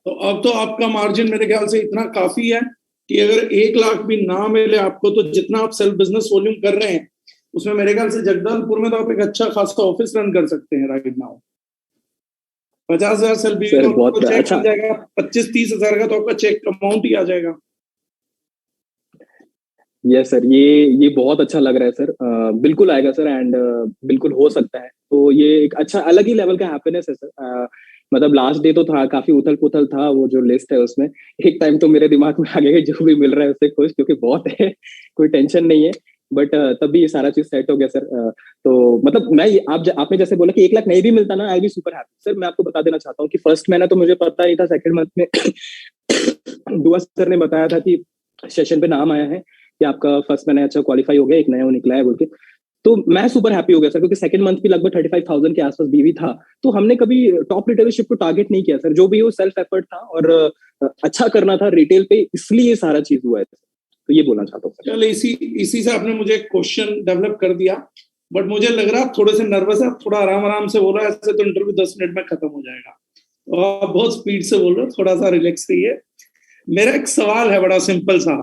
तो अब तो आपका मार्जिन मेरे ख्याल से इतना काफी है कि अगर 1 लाख भी ना मिले आपको, तो जितना आप सेल्फ बिजनेस वॉल्यूम कर रहे हैं उसमें मेरे ख्याल से जगदलपुर में तो आप एक अच्छा खासा ऑफिस रन कर सकते हैं राइट नाउ। 50,000 सेल्फ सर तो बहुत चेक अच्छा। मिल जाएगा, 25-30 हजार का तो आपका चेक अमाउंट ही आ जाएगा। यस सर, ये बहुत अच्छा लग रहा है सर। बिल्कुल आएगा सर, एंड बिल्कुल हो सकता है। तो ये एक अच्छा अलग ही लेवल का हैप्पीनेस है सर। मतलब लास्ट डे तो था, काफी उथल पुथल था वो जो लिस्ट है उसमें। एक टाइम तो मेरे दिमाग में आ गया कि जो भी मिल रहा है उससे खुश, क्योंकि बहुत है, कोई टेंशन नहीं है। बट तब भी ये सारा चीज सेट हो गया सर। तो मतलब आपने जैसे बोला कि 1 लाख नहीं भी मिलता ना, आई बी सुपर हैप्पी सर। मैं आपको बता देना चाहता हूँ कि फर्स्ट महीना तो मुझे पता नहीं था, सेकंड मंथ में दुआ सर ने बताया था कि सेशन पे नाम आया है कि आपका फर्स्ट महीना अच्छा क्वालिफाई हो गया, एक नया वो निकला है बोल के। तो मैं सुपर हैप्पी हो गया सर, क्योंकि सेकंड मंथ भी लगभग 35,000 के आसपास बीवी था। तो हमने कभी टॉप रिटेलरशिप को टारगेट नहीं किया सर, जो भी हो सेल्फ एफर्ट था और अच्छा करना था रिटेल पे, इसलिए सारा चीज हुआ है। तो ये बोलना चाहता हूँ। चल इसी से आपने मुझे एक क्वेश्चन डेवलप कर दिया बट मुझे लग रहा है थोड़े से नर्वस है, थोड़ा आराम आराम से बोल रहा है, ऐसे तो इंटरव्यू 10 मिनट में खत्म हो जाएगा। तो आप बहुत स्पीड से बोल रहे हो, थोड़ा सा रिलैक्स रहिए। मेरा एक सवाल है बड़ा सिंपल सा,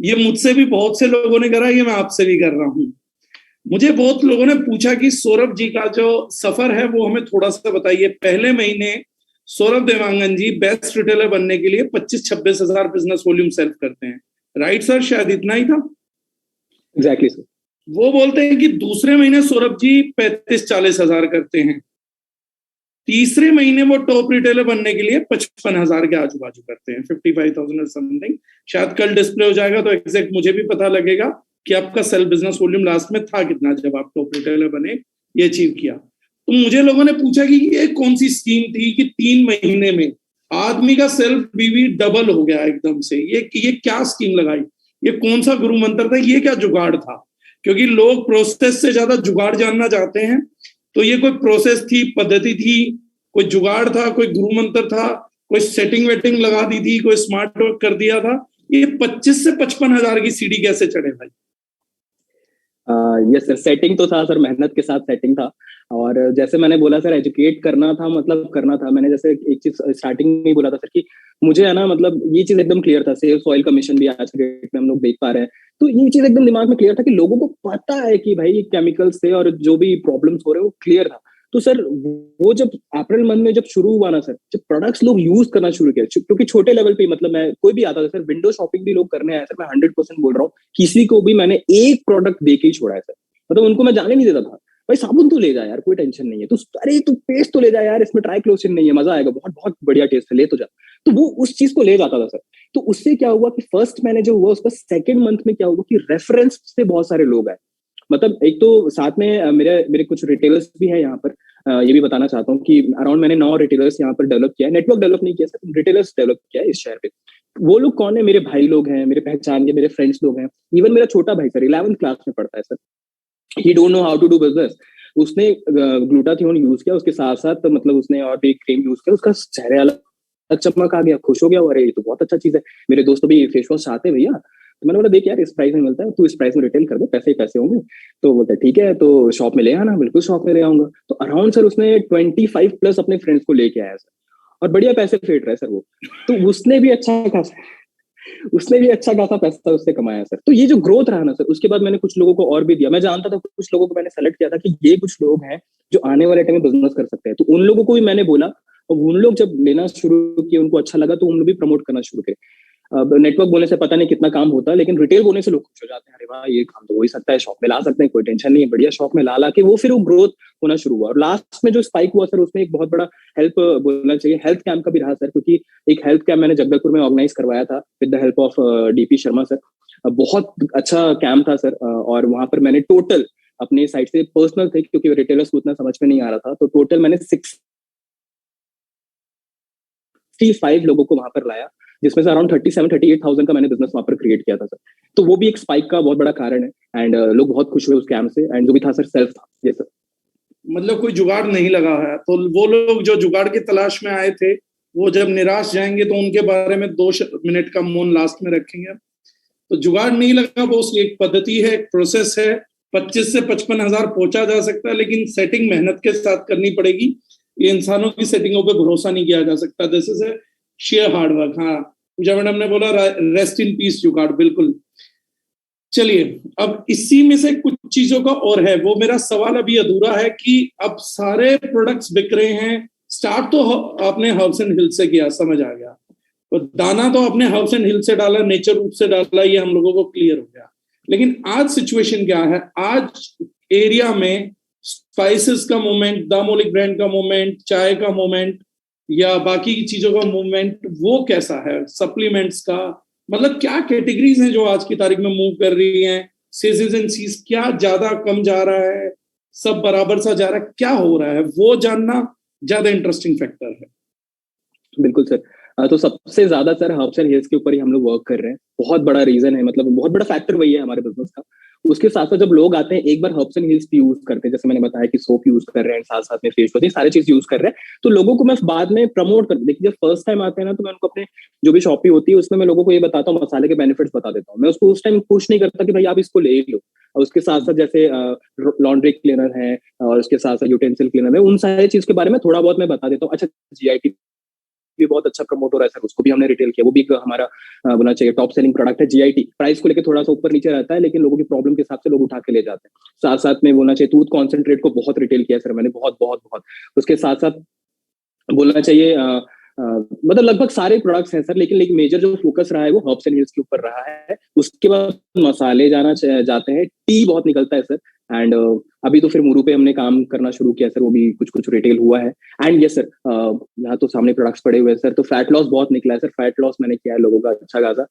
ये मुझसे भी बहुत से लोगों ने करा, ये मैं आपसे भी कर रहा हूँ। मुझे बहुत लोगों ने पूछा कि सौरभ जी का जो सफर है वो हमें थोड़ा सा बताइए। पहले महीने सौरभ देवांगन जी बेस्ट रिटेलर बनने के लिए 25-26 हजार बिजनेस वॉल्यूम सेल करते हैं, राइट सर? शायद इतना ही था। Exactly sir. वो बोलते हैं कि दूसरे महीने सौरभ जी 35-40 हजार करते हैं, तीसरे महीने वो टॉप रिटेलर बनने के लिए 55 हजार के आजू बाजू करते हैं, 55,000 समथिंग। शायद कल डिस्प्ले हो जाएगा तो एग्जैक्ट मुझे भी पता लगेगा कि आपका सेल बिजनेस वॉल्यूम लास्ट में था कितना जब आप टॉप रिटेलर बने, ये अचीव किया। तो मुझे लोगों ने पूछा कि ये कौन सी स्कीम थी कि 3 महीने में आदमी का सेल्फ बीवी डबल हो गया एकदम से, ये क्या स्कीम लगाई, ये कौन सा गुरु मंत्र था, ये क्या जुगाड़ था? क्योंकि लोग प्रोसेस से ज्यादा जुगाड़ जानना चाहते हैं। तो ये कोई प्रोसेस थी, पद्धति थी, कोई जुगाड़ था, कोई गुरु मंत्र था, कोई सेटिंग वेटिंग लगा दी थी, कोई स्मार्ट वर्क कर दिया था? ये 25 से 55 हजार की सीढ़ी कैसे चढ़े भाई? यस सर, सेटिंग तो था सर, मेहनत के साथ सेटिंग था। और जैसे मैंने बोला सर, एजुकेट करना था, मतलब करना था। मैंने जैसे एक चीज स्टार्टिंग में ही बोला था सर कि मुझे है ना, मतलब ये चीज एकदम क्लियर था। सेल्स ऑयल कमीशन भी आज के डेट में हम लोग देख पा रहे हैं, तो ये चीज एकदम दिमाग में क्लियर था कि लोगों को पता है कि भाई केमिकल्स से और जो भी प्रॉब्लम्स हो रहे हैं वो क्लियर था। तो सर वो जब अप्रैल मंथ में जब शुरू हुआ ना सर, जब प्रोडक्ट्स लोग यूज करना शुरू किया, क्योंकि छोटे लेवल पे मतलब मैं कोई भी आता था सर, विंडो शॉपिंग भी लोग करने आए सर, मैं 100% बोल रहा हूँ, किसी को भी मैंने एक प्रोडक्ट दे के ही छोड़ा है सर। मतलब उनको मैं जाने नहीं देता था, भाई साबुन तो ले जा यार, कोई टेंशन नहीं है, तो अरे तू पेस्ट तो ले जा यार, इसमें ट्राइक्लोसिन नहीं है, मजा आएगा, बहुत बहुत बढ़िया टेस्ट है, ले तो जा। तो वो उस चीज को ले जाता था सर। तो उससे क्या हुआ कि फर्स्ट मैंने जो हुआ उसका सेकंड मंथ में क्या हुआ कि रेफरेंस से बहुत सारे लोग आए। मतलब एक तो साथ में मेरे मेरे कुछ रिटेलर्स भी हैं यहाँ पर। ये भी बताना चाहता हूँ कि अराउंड मैंने 9 रिटेलर्स यहाँ पर डेवलप किया है, नेटवर्क डेवलप नहीं किया सर, रिटेलर्स डेवलप किया है इस शहर पे। वो लोग कौन है? मेरे भाई लोग हैं, मेरे पहचान के, मेरे फ्रेंड्स लोग हैं। इवन मेरा छोटा भाई सर 11th क्लास में पढ़ता है sir, he don't know how to do business. उसने ग्लूटाथियोन यूज किया, उसके साथ साथ मतलब उसने और भी क्रीम यूज किया, उसका चेहरे अलग चमक आ गया, खुश हो गया, अरे ये तो बहुत अच्छा चीज है, मेरे दोस्त भी फेस वॉश चाहते हैं भैया। तो मैंने बोला देख यार, इस प्राइस में मिलता है, तू इस प्राइस में रिटेल कर दे, पैसे ही पैसे होंगे। तो बोलता है ठीक है, तो शॉप में ले आना। बिल्कुल शॉप में ले आऊंगा। तो अराउंड सर उसने 25 प्लस अपने फ्रेंड्स को लेके आया सर, और बढ़िया पैसे फेंट रहा है सर वो। तो उसने भी अच्छा खासा पैसा उससे कमाया सर। तो ये जो ग्रोथ रहा ना सर, उसके बाद मैंने कुछ लोगों को और भी दिया। मैं जानता था कुछ लोगों को मैंने सेलेक्ट किया था कि ये कुछ लोग हैं जो आने वाले टाइम में बिजनेस कर सकते हैं, तो उन लोगों को भी मैंने बोला, और उन लोग जब लेना शुरू किए, उनको अच्छा लगा, तो उन लोग भी प्रमोट करना शुरू किए। अब नेटवर्क बोलने से पता नहीं कितना काम होता है, लेकिन रिटेल बोलने से लोग खुश हो जाते हैं, अरे वाह ये काम तो हो ही सकता है, शॉप में ला सकते हैं, कोई टेंशन नहीं है, बढ़िया। शॉप में ला ला के वो फिर वो ग्रोथ होना शुरू हुआ। और लास्ट में जो स्पाइक हुआ सर, उसमें एक बहुत बड़ा हेल्प बोलना चाहिए, हेल्थ कैंप का भी रहा सर, क्योंकि एक हेल्थ कैंप मैंने जगदलपुर में ऑर्गेनाइज करवाया था with the help of DP Sharma sir. बहुत अच्छा कैंप था सर। और वहां पर मैंने टोटल अपने साइड से पर्सनल थे, क्योंकि रिटेलर्स को उतना समझ में नहीं आ रहा था, तो टोटल मैंने 65 लोगों को वहां पर लाया, जिसमें से अराउंड 37-38,000 का मैंने बिजनेस वहां पर क्रिएट किया था सर। तो वो भी एक स्पाइक का बहुत बड़ा कारण है। एंड लोग बहुत खुश हुए उस कैंप से। एंड जो भी था सर, सेल्फ था ये सर। मतलब कोई जुगाड़ नहीं लगा है, तो वो लोग जो जुगाड़ की तलाश में आए थे, वो जब निराश जाएंगे तो उनके बारे में 2 मिनट का मौन लास्ट में रखेंगे। तो जुगाड़ नहीं लगा, वो एक पद्धति है, एक प्रोसेस है। 25 से 55 हजार पहुंचा जा सकता है, लेकिन सेटिंग मेहनत के साथ करनी पड़ेगी। ये इंसानों की सेटिंगों पे भरोसा नहीं किया जा सकता। This is a share hard work. हाँ, पूजा मैडम ने बोला रेस्ट इन पीस जुगाड़, बिल्कुल। चलिए, अब इसी में से कुछ चीजों का और है, वो मेरा सवाल अभी अधूरा है कि अब सारे प्रोडक्ट्स बिक रहे हैं। स्टार्ट तो आपने हाउस एंड हिल से किया, समझ आ गया। तो दाना तो आपने हाउस एंड हिल से डाला, नेचर रूप से डाला, ये हम लोगों को क्लियर हो गया। लेकिन आज सिचुएशन क्या है? आज एरिया में स्पाइसेस का मूवमेंट, दामोलिक ब्रांड का मूवमेंट, चाय का मूवमेंट, या बाकी की चीजों का मूवमेंट, वो कैसा है? सप्लीमेंट्स का मतलब क्या कैटेगरीज हैं जो आज की तारीख में मूव कर रही हैं? सीज एंड सीज क्या ज्यादा कम जा रहा है, सब बराबर सा जा रहा है, क्या हो रहा है? वो जानना ज्यादा इंटरेस्टिंग फैक्टर है। बिल्कुल सर। तो सबसे ज्यादा सर हर्ब्स एंड हिल्स के ऊपर ही हम लोग वर्क कर रहे हैं। बहुत बड़ा रीजन है, मतलब बहुत बड़ा फैक्टर वही है हमारे बिजनेस का। उसके साथ साथ जब लोग आते हैं, एक बार हर्ब्स एंड हिल्स भी यूज करते हैं, जैसे मैंने बताया कि सोप यूज कर रहे हैं, साथ साथ में फेस वॉश, सारी चीज यूज कर रहे हैं, तो लोगों को मैं बाद में प्रमोट कर, देखिए जब फर्स्ट टाइम आते हैं ना, तो मैं उनको अपने जो भी शॉप होती है उसमें मैं लोगों को ये बताता हूँ, मसाले के बेनिफिट्स बता देता हूँ। मैं उसको उस टाइम पुश नहीं करता कि भाई आप इसको ले लो, और उसके साथ साथ जैसे लॉन्ड्री क्लीनर है और उसके साथ साथ यूटेंसिल क्लीनर है, उन सारे चीज के बारे में थोड़ा बहुत मैं बता देता हूँ। अच्छा, जीआईटी भी बहुत अच्छा प्रमोट हो रहा है सर, उसको भी हमने रिटेल किया, वो भी एक हमारा बोलना चाहिए टॉप सेलिंग प्रोडक्ट है। जीआईटी प्राइस को लेकर थोड़ा सा ऊपर नीचे रहता है, लेकिन लोगों की प्रॉब्लम के हिसाब से लोग उठा के ले जाते हैं। साथ साथ में बोलना चाहिए टूथ कॉन्सेंट्रेट को बहुत रिटेल किया सर मैंने, बहुत बहुत बहुत। उसके साथ साथ बोलना चाहिए मतलब लगभग सारे प्रोडक्ट्स हैं सर, लेकिन मेजर जो फोकस रहा है वो हर्ब्स एंड हील्स के ऊपर रहा है। उसके बाद मसाले जाते हैं, टी बहुत निकलता है सर। एंड अभी तो फिर मुरू पे हमने काम करना शुरू किया सर, वो भी कुछ कुछ रिटेल हुआ है। एंड यस सर, यहाँ तो सामने प्रोडक्ट्स पड़े हुए हैं सर, तो फैट लॉस बहुत निकला है सर, फैट लॉस मैंने किया है लोगों का अच्छा खासा।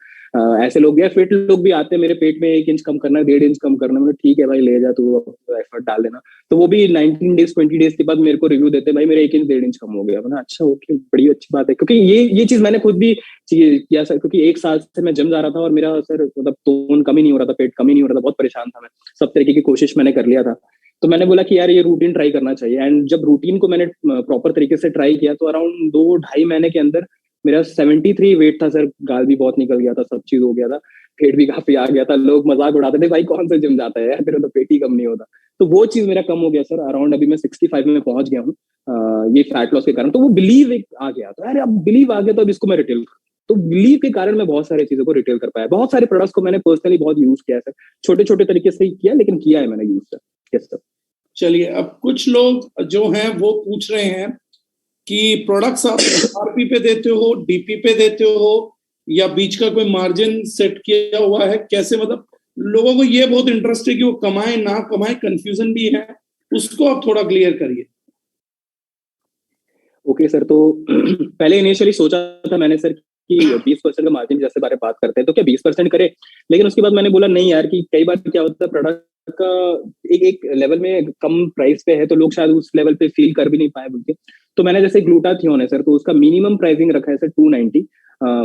ऐसे लोग भी फिट लोग भी आते हैं, मेरे पेट में 1 इंच कम करना है, 1.5 इंच कम करना है, मतलब ठीक है भाई ले जा तू, एफर्ट डाल देना। तो वो भी 19 डेज 20 डेज के बाद मेरे को रिव्यू देते हैं, भाई मेरा 1 इंच 1.5 इंच कम हो गया। मैंने अच्छा ओके, बड़ी अच्छी बात है, क्योंकि ये चीज मैंने खुद भी किया सर, क्योंकि 1 साल से मैं जिम जा रहा था और मेरा सर मतलब टोन कम ही नहीं हो रहा था, पेट कम ही नहीं हो रहा था, बहुत परेशान था मैं, सब तरीके की कोशिश मैंने कर लिया था। तो मैंने बोला कि यार ये रूटीन ट्राई करना चाहिए। एंड जब रूटीन को मैंने प्रॉपर तरीके से ट्राई किया तो अराउंड 2-2.5 महीने के अंदर मेरा 73 वेट था सर, गाल भी बहुत निकल गया था, सब चीज हो गया था, पेट भी काफी आ गया था। लोग मजाक उड़ाते थे, भाई कौन सा जिम जाता है यार, तेरा तो पेट ही कम नहीं होता। तो वो चीज मेरा कम हो गया सर, अराउंड अभी मैं 65 में पहुंच गया हूँ ये फैट लॉस के कारण। तो वो बिलीव एक आ गया, तो अरे अब बिलीव आ गया तो अब इसको मैं रिटेल, तो बिलीव के कारण मैं बहुत सारी चीजों को रिटेल कर पाया। बहुत सारे प्रोडक्ट्स को मैंने पर्सनली बहुत यूज किया है सर, छोटे छोटे तरीके से ही किया, लेकिन किया है मैंने यूज सर। Yes sir. चलिए, अब कुछ लोग जो हैं वो पूछ रहे हैं कि प्रोडक्ट्स आप एमआरपी पे देते हो, डीपी पे देते हो, या बीच का कोई मार्जिन सेट किया हुआ है, कैसे? मतलब लोगों को ये बहुत इंटरेस्ट है कि वो कमाए ना कमाए, कंफ्यूजन भी है, उसको आप थोड़ा क्लियर करिए। ओके सर, तो पहले इनिशियली सोचा था मैंने सर कि 20% का मार्जिन जैसे बारे बात करते हैं तो क्या 20% करे, लेकिन उसके बाद मैंने बोला नहीं यार, कि कई बार क्या होता है प्रोडक्ट का एक एक लेवल में कम प्राइस पे है तो लोग शायद उस लेवल पे फील कर भी नहीं पाए बोल के। तो मैंने जैसे ग्लूटाथियोन है सर, तो उसका मिनिमम प्राइसिंग रखा है सर 290,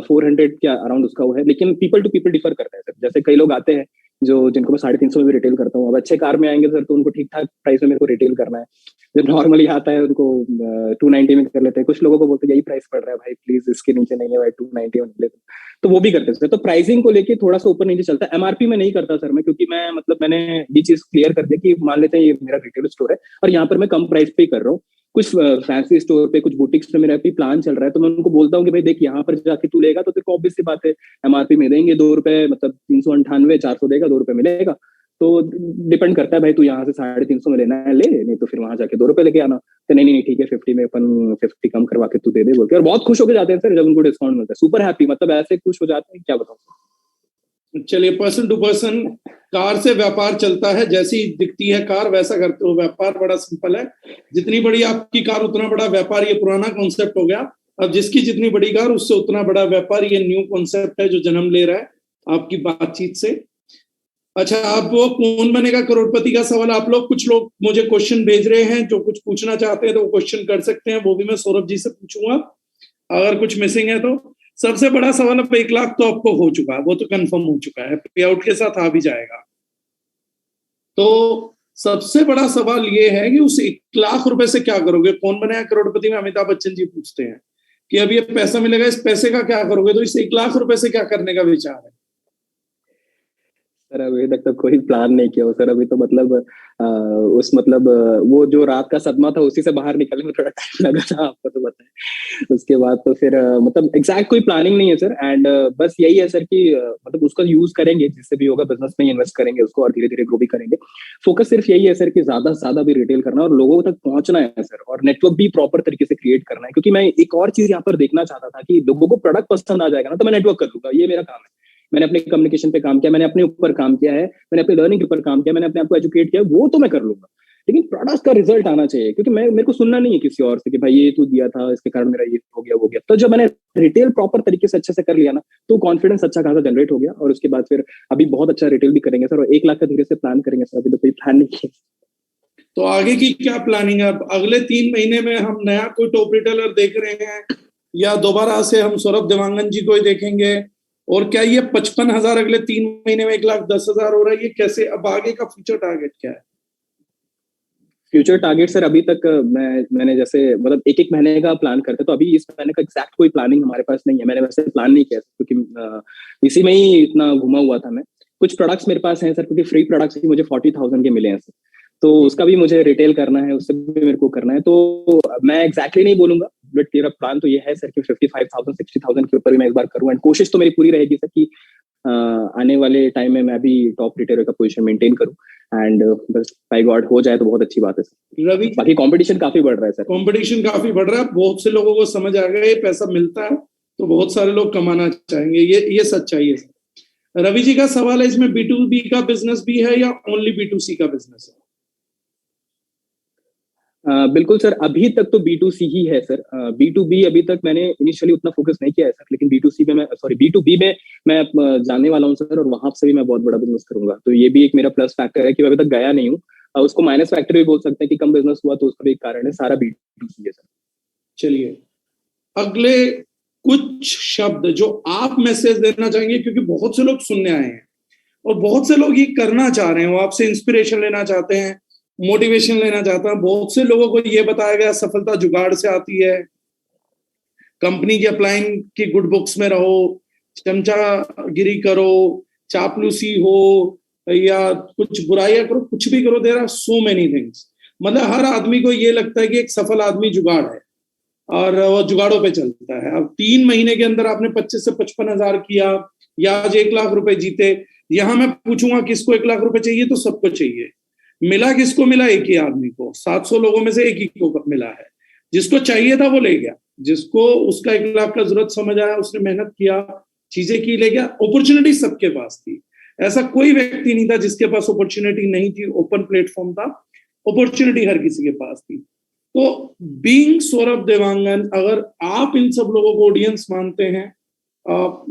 400 के अराउंड उसका वो है, लेकिन पीपल टू पीपल डिफर करता है सर। जैसे कई लोग आते हैं जो जिनको मैं 350 में भी रिटेल करता हूँ, अब अच्छे कार में आएंगे सर तो उनको ठीक ठाक प्राइस में मेरे को रिटेल करना है। जब नॉर्मली आता है उनको 290 में कर लेते हैं, कुछ लोगों को बोलते हैं यही प्राइस पड़ रहा है भाई, प्लीज इसके नीचे नहीं है भाई, 290 में ले, तो वो भी करते हैं सर। तो प्राइसिंग को लेके थोड़ा सा ऊपर नीचे चलता है, एमआरपी में नहीं करता सर मैं, क्योंकि मैं मतलब मैंने ये चीज क्लियर कर दिया कि मान लेते हैं ये मेरा रिटेल स्टोर है और यहाँ पर मैं कम प्राइस पे कर रहा हूँ। कुछ फैंसी स्टोर पे, कुछ बुटीक्स में मेरा अभी प्लान चल रहा है, तो मैं उनको बोलता हूँ कि भाई देख यहाँ पर जाके तू लेगा तो तेरे को ऑब्वियस सी बात है एमआरपी में देंगे 2 रुपए, मतलब 398 400 देगा, 2 रुपए मिलेगा। तो डिपेंड करता है भाई, तू यहाँ से 350 में लेना है ले, नहीं तो फिर वहां जाके 2 रुपए लेके आना। तो नहीं नहीं ठीक है, 50 में अपन 50 कम करवा के तू दे दे बोलते, और बहुत खुश होकर जाते हैं सर जब उनको डिस्काउंट मिलता है, सुपर हैप्पी, मतलब ऐसे खुश हो जाते हैं क्या बताऊं। चलिए, पर्सन टू पर्सन कार से व्यापार चलता है, जैसी दिखती है कार वैसा करते हो व्यापार, बड़ा सिंपल है। जितनी बड़ी आपकी कार उतना बड़ा व्यापार, ये पुराना कॉन्सेप्ट हो गया। अब जिसकी जितनी बड़ी कार उससे उतना बड़ा व्यापार, ये न्यू कॉन्सेप्ट है जो जन्म ले रहा है आपकी बातचीत से। अच्छा, आप वो कौन बनेगा करोड़पति का सवाल, आप लोग कुछ लोग मुझे क्वेश्चन भेज रहे हैं, जो कुछ पूछना चाहते हैं तो वो क्वेश्चन कर सकते हैं, वो भी मैं सौरभ जी से पूछूंगा अगर कुछ मिसिंग है तो। सबसे बड़ा सवाल, अब 1 लाख तो आपको हो चुका है, वो तो कंफर्म हो चुका है, पे आउट के साथ आ भी जाएगा। तो सबसे बड़ा सवाल ये है कि उस 1 लाख रुपए से क्या करोगे? कौन बनेगा करोड़पति में अमिताभ बच्चन जी पूछते हैं कि अब ये पैसा मिलेगा, इस पैसे का क्या करोगे? तो इस 1 लाख रुपए से क्या करने का विचार है? सर अभी तक तो कोई प्लान नहीं किया हो सर, अभी तो मतलब वो जो रात का सदमा था उसी से बाहर निकलने में थोड़ा टाइम लगा था, आपको तो पता है। उसके बाद तो फिर मतलब एग्जैक्ट कोई प्लानिंग नहीं है सर। एंड बस यही है सर कि मतलब उसका यूज करेंगे, जिससे भी होगा बिजनेस में इन्वेस्ट करेंगे उसको, और धीरे धीरे ग्रो भी करेंगे। फोकस सिर्फ यही है सर कि ज्यादा से ज्यादा भी रिटेल करना और लोगों तक पहुंचना है सर, और नेटवर्क भी प्रॉपर तरीके से क्रिएट करना है। क्योंकि मैं एक और चीज यहाँ पर देखना चाहता था कि लोगों को प्रोडक्ट पसंद आ जाएगा ना तो मैं नेटवर्क कर लूंगा, ये मेरा काम है। मैंने अपने कम्युनिकेशन पे काम किया, मैंने अपने ऊपर काम किया है, मैंने अपने लर्निंग के ऊपर काम किया, मैंने अपने आप को एजुकेट किया, वो तो मैं कर लूंगा। लेकिन प्रोडक्ट का रिजल्ट आना चाहिए, क्योंकि मैं मेरे को सुनना नहीं है किसी और से कि भाई ये तू दिया था इसके कारण मेरा ये हो गया वो गया। तो जब मैंने रिटेल प्रॉपर तरीके से अच्छे से कर लिया ना, तो कॉन्फिडेंस अच्छा खासा जनरेट हो गया, और उसके बाद फिर अभी बहुत अच्छा रिटेल भी करेंगे सर, और 1 लाख का धीरे से प्लान करेंगे सर, अभी तो कोई प्लान नहीं किया। तो आगे की क्या प्लानिंग है? अब अगले 3 महीने में हम नया कोई टॉप रिटेलर देख रहे हैं, या दोबारा से हम सौरभ देवांगन जी को ही देखेंगे? और क्या ये 55,000 अगले 3 महीने में 1,10,000 हो रहा है? ये कैसे, अब आगे का फ्यूचर टारगेट क्या है? फ्यूचर टारगेट सर अभी तक मैंने जैसे मतलब 1-1 महीने का प्लान करते, तो अभी इस महीने का एग्जैक्ट कोई प्लानिंग हमारे पास नहीं है। मैंने वैसे प्लान नहीं किया क्योंकि इसी में ही इतना घुमा हुआ था मैं। कुछ प्रोडक्ट्स मेरे पास हैं सर, क्योंकि फ्री प्रोडक्ट्स ही मुझे 40,000 के मिले हैं सर, तो उसका भी मुझे रिटेल करना है, उससे भी मेरे को करना है। तो मैं एग्जैक्टली नहीं बोलूंगा, बट मेरा प्लान तो ये है सर कि 55,000 60,000 के ऊपर भी मैं इस बार करूँ, एंड कोशिश तो मेरी पूरी रहेगी सर कि आने वाले टाइम में मैं भी टॉप रिटेलर का पोजीशन मेंटेन करूं, एंड बस बाय गॉड हो जाए तो बहुत अच्छी बात है सर। रवि, बाकी कंपटीशन काफी बढ़ रहा है सर। कंपटीशन काफी बढ़ रहा है, बहुत से लोगों को समझ आ गया ये पैसा मिलता है तो बहुत सारे लोग कमाना चाहेंगे, ये सच्चाई है। रवि जी का सवाल है, इसमें B2B का बिजनेस भी है या ओनली B2C का बिजनेस है? बिल्कुल सर, अभी तक तो B2C ही है सर। B2B अभी तक मैंने इनिशियली उतना फोकस नहीं किया है सर, लेकिन B2B में मैं जाने वाला हूँ सर, और वहां से भी मैं बहुत बड़ा बिजनेस करूंगा। तो ये भी एक मेरा प्लस फैक्टर है कि मैं अभी तक गया नहीं हूँ। उसको माइनस फैक्टर भी बोल सकते हैं कि कम बिजनेस हुआ, तो उसका भी एक कारण है, सारा B2C है सर। चलिए, अगले कुछ शब्द जो आप मैसेज देना चाहेंगे, क्योंकि बहुत से लोग सुनने आए हैं और बहुत से लोग ये करना चाह रहे हैं, वो आपसे इंस्पिरेशन लेना चाहते हैं, मोटिवेशन लेना चाहता है। बहुत से लोगों को ये बताया गया सफलता जुगाड़ से आती है, कंपनी की अपलाइन की गुड बुक्स में रहो, चमचागिरी करो, चापलूसी हो या कुछ बुराइयां करो, कुछ भी करो, there are so many things. मतलब हर आदमी को ये लगता है कि एक सफल आदमी जुगाड़ है और वो जुगाड़ों पे चलता है। अब 3 महीने के अंदर आपने 25 से 55 हजार किया या आज 1 लाख रुपए जीते। यहां मैं पूछूंगा किसको 1 लाख रुपए चाहिए, तो सबको चाहिए। मिला किसको? मिला एक ही आदमी को, 700 लोगों में से एक ही को मिला है। जिसको चाहिए था वो ले गया, जिसको उसका 1 लाख का जरूरत समझ आया, उसने मेहनत किया, चीजें की, ले गया। अपॉर्चुनिटी सबके पास थी, ऐसा कोई व्यक्ति नहीं था जिसके पास अपॉर्चुनिटी नहीं थी। ओपन प्लेटफॉर्म था, अपॉर्चुनिटी हर किसी के पास थी। तो बीइंग सौरभ देवांगन, अगर आप इन सब लोगों को ऑडियंस मानते हैं,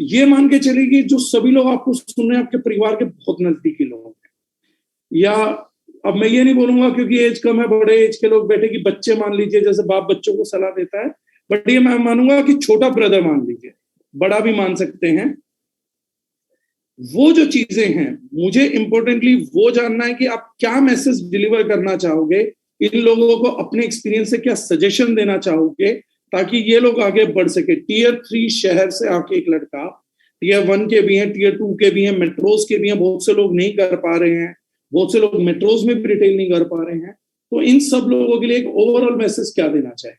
ये मान के चलिए कि जो सभी लोग आपको सुन रहे हैं आपके परिवार के बहुत नजदीकी लोग हैं, या अब मैं ये नहीं बोलूंगा क्योंकि एज कम है, बड़े एज के लोग बैठे कि बच्चे मान लीजिए, जैसे बाप बच्चों को सलाह देता है, बट ये मैं मानूंगा कि छोटा ब्रदर मान लीजिए, बड़ा भी मान सकते हैं। वो जो चीजें हैं, मुझे इंपॉर्टेंटली वो जानना है कि आप क्या मैसेज डिलीवर करना चाहोगे इन लोगों को, अपने एक्सपीरियंस से क्या सजेशन देना चाहोगे ताकि ये लोग आगे बढ़ सके। Tier 3 शहर से आके एक लड़का, Tier 1 के भी हैं, Tier 2 के भी हैं, मेट्रोज के भी हैं, बहुत से लोग नहीं कर पा रहे हैं, बहुत से लोग मेट्रोज में भी रिटेल नहीं कर पा रहे हैं। तो इन सब लोगों के लिए एक ओवरऑल मैसेज क्या देना चाहिए?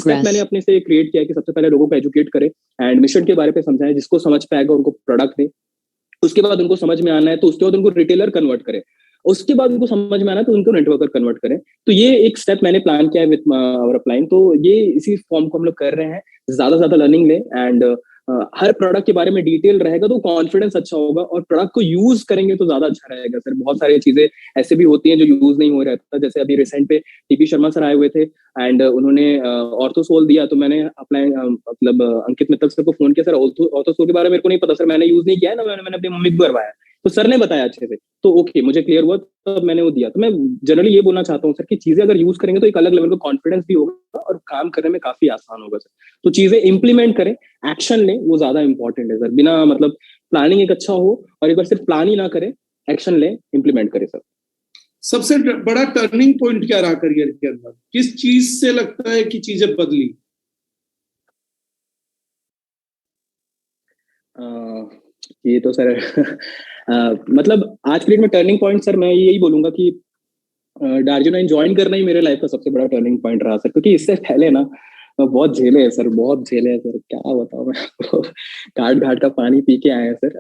मैंने अपने से क्रिएट किया कि सबसे पहले लोगों को एजुकेट करें एंड मिशन के बारे में समझाएं, जिसको समझ पाएगा उनको प्रोडक्ट दें। उसके बाद उनको समझ में आना है तो उसके बाद उनको रिटेलर कन्वर्ट करें, उसके बाद उनको समझ में आना है तो उनको नेटवर्कर कन्वर्ट करें। तो ये एक स्टेप मैंने प्लान किया है विद आवर अपलाइन। तो ये इसी फॉर्म को हम लोग कर रहे हैं, ज्यादा से ज्यादा लर्निंग लें, एंड हर प्रोडक्ट के बारे में डिटेल रहेगा तो कॉन्फिडेंस अच्छा होगा, और प्रोडक्ट को यूज करेंगे तो ज्यादा अच्छा रहेगा सर। बहुत सारी चीजें ऐसे भी होती हैं जो यूज नहीं हो रहता, जैसे अभी रिसेंट पे टीपी शर्मा सर आए हुए थे एंड उन्होंने ऑर्थोसोल दिया, तो मैंने अप्लाई मतलब अंकित मित्तल सर को फोन किया, सर ऑर्थोसोल के बारे में मेरे को नहीं पता सर, मैंने यूज नहीं किया है ना, मैंने अपनी मम्मी को करवाया, तो सर ने बताया अच्छे से, तो ओके मुझे क्लियर हुआ, तो मैंने वो दिया। तो मैं जनरली ये बोलना चाहता हूँ सर कि चीजें अगर यूज करेंगे तो एक अलग लेवल का कॉन्फिडेंस भी होगा और काम करने में काफी आसान होगा सर। तो चीजें इंप्लीमेंट करें, एक्शन लें, वो ज्यादा इंपॉर्टेंट है सर। बिना मतलब प्लानिंग एक अच्छा हो, और एक बार सिर्फ प्लान ही ना करें, एक्शन लें, इंप्लीमेंट करें सर। सबसे बड़ा टर्निंग पॉइंट क्या रहा करियर के अंदर? किस चीज से लगता है कि चीजें बदली? ये तो सर मतलब आज के डेट में टर्निंग पॉइंट सर मैं यही बोलूंगा कि दार्जिलिंग ज्वाइन करना ही मेरे लाइफ का सबसे बड़ा टर्निंग पॉइंट रहा सर, क्योंकि इससे पहले ना बहुत झेले हैं सर, बहुत झेले हैं सर, क्या बताऊं मैं आपको। घाट घाट का पानी पी के आए हैं सर।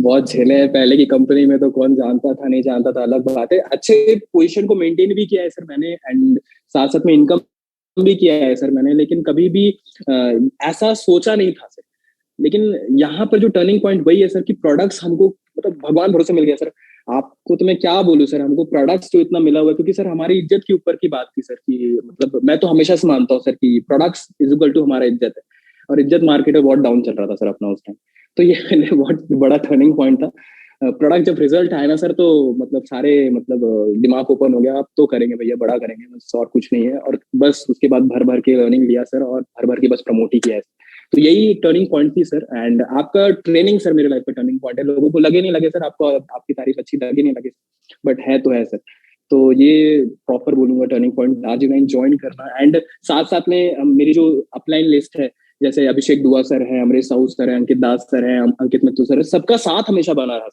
बहुत झेले हैं। पहले की कंपनी में तो कौन जानता था, नहीं जानता था, अलग बात है। अच्छे पोजीशन को मेंटेन भी किया है सर मैंने, एंड साथ साथ में इनकम भी किया है सर मैंने, लेकिन कभी भी ऐसा सोचा नहीं था सर। लेकिन यहाँ पर जो टर्निंग पॉइंट वही है सर कि प्रोडक्ट्स हमको मतलब भगवान भरोसे मिल गया सर। आपको तो मैं क्या बोलूं सर, हमको प्रोडक्ट्स जो इतना मिला हुआ है, क्योंकि सर हमारी इज्जत के ऊपर की बात थी सर, कि मतलब मैं तो हमेशा से मानता हूँ सर कि प्रोडक्ट्स इज इक्वल टू हमारा इज्जत है, और इज्जत मार्केट में बहुत डाउन चल रहा था सर अपना उस टाइम। तो ये मेरे लिए बहुत बड़ा टर्निंग पॉइंट था। प्रोडक्ट जब रिजल्ट आया ना सर, तो मतलब सारे मतलब दिमाग ओपन हो गया, अब तो करेंगे भैया, बड़ा करेंगे बस, और कुछ नहीं है। और बस उसके बाद भर भर के लर्निंग लिया सर, और भर भर के बस प्रमोट ही किया है। तो यही टर्निंग पॉइंट थी सर। एंड आपका ट्रेनिंग सर मेरे लाइफ का टर्निंग पॉइंट है। लोगों को लगे नहीं लगे सर, आपको आपकी तारीफ अच्छी लगे नहीं लगे, बट है तो है सर। तो ये प्रॉपर बोलूंगा टर्निंग पॉइंट दार्जिलिंग ज्वाइन करना। एंड साथ साथ में मेरी जो अपलाइन लिस्ट है, जैसे अभिषेक दुआ सर है, अमरीश साहू सर है, अंकित दास सर है, अंकित मित्तल सर है, सबका साथ हमेशा बना रहा।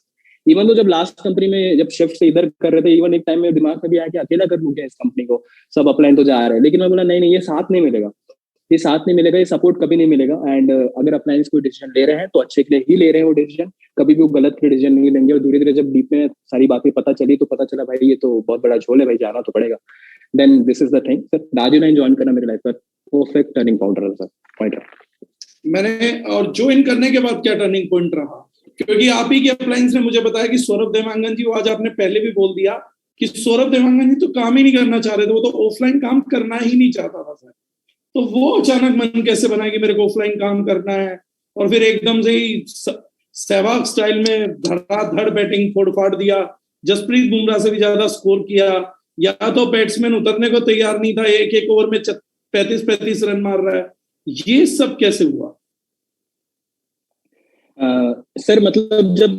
इवन तो जब लास्ट कंपनी में जब शिफ्ट से इधर कर रहे थे, इवन एक टाइम में दिमाग में भी आया कि अकेला कर लूं क्या इस कंपनी को, सब अपलाइन तो जा रहे हैं, लेकिन मैं बोला नहीं नहीं, ये साथ नहीं मिलेगा, ये साथ नहीं मिलेगा, ये सपोर्ट कभी नहीं मिलेगा। एंड अगर अपलाइंस कोई डिसीजन ले रहे हैं तो अच्छे के लिए ही ले रहे हैं वो डिसीजन, कभी भी वो गलत के डिसीजन नहीं लेंगे। और धीरे धीरे जब डीप में सारी बातें पता चली तो पता चला भाई ये तो बहुत बड़ा झोल है भाई, जाना तो पड़ेगा। Then this is the thing sir, Daju9 join करना मेरी लाइफ का परफेक्ट टर्निंग पॉइंट रहा सर, पॉइंट रहा। मैंने और ज्वाइन करने के बाद क्या टर्निंग पॉइंट रहा, क्योंकि आप ही के अपलाइंस ने मुझे बताया कि सौरभ देवांगन जी, वो आज आपने पहले भी बोल दिया कि सौरभ देवांगन जी तो काम ही नहीं करना चाह रहे थे, वो तो ऑफलाइन काम करना ही नहीं चाहता था सर। तो वो अचानक मन कैसे बना कि मेरे को ऑफलाइन काम करना है, और फिर एकदम से ही सहवाग स्टाइल में धड़ाधड़ बैटिंग फोड़ फाड़ दिया, जसप्रीत बुमराह से भी ज्यादा स्कोर किया, या तो बैट्समैन उतरने को तैयार नहीं था, एक एक ओवर में 35-35 रन मार रहा है, ये सब कैसे हुआ? सर मतलब जब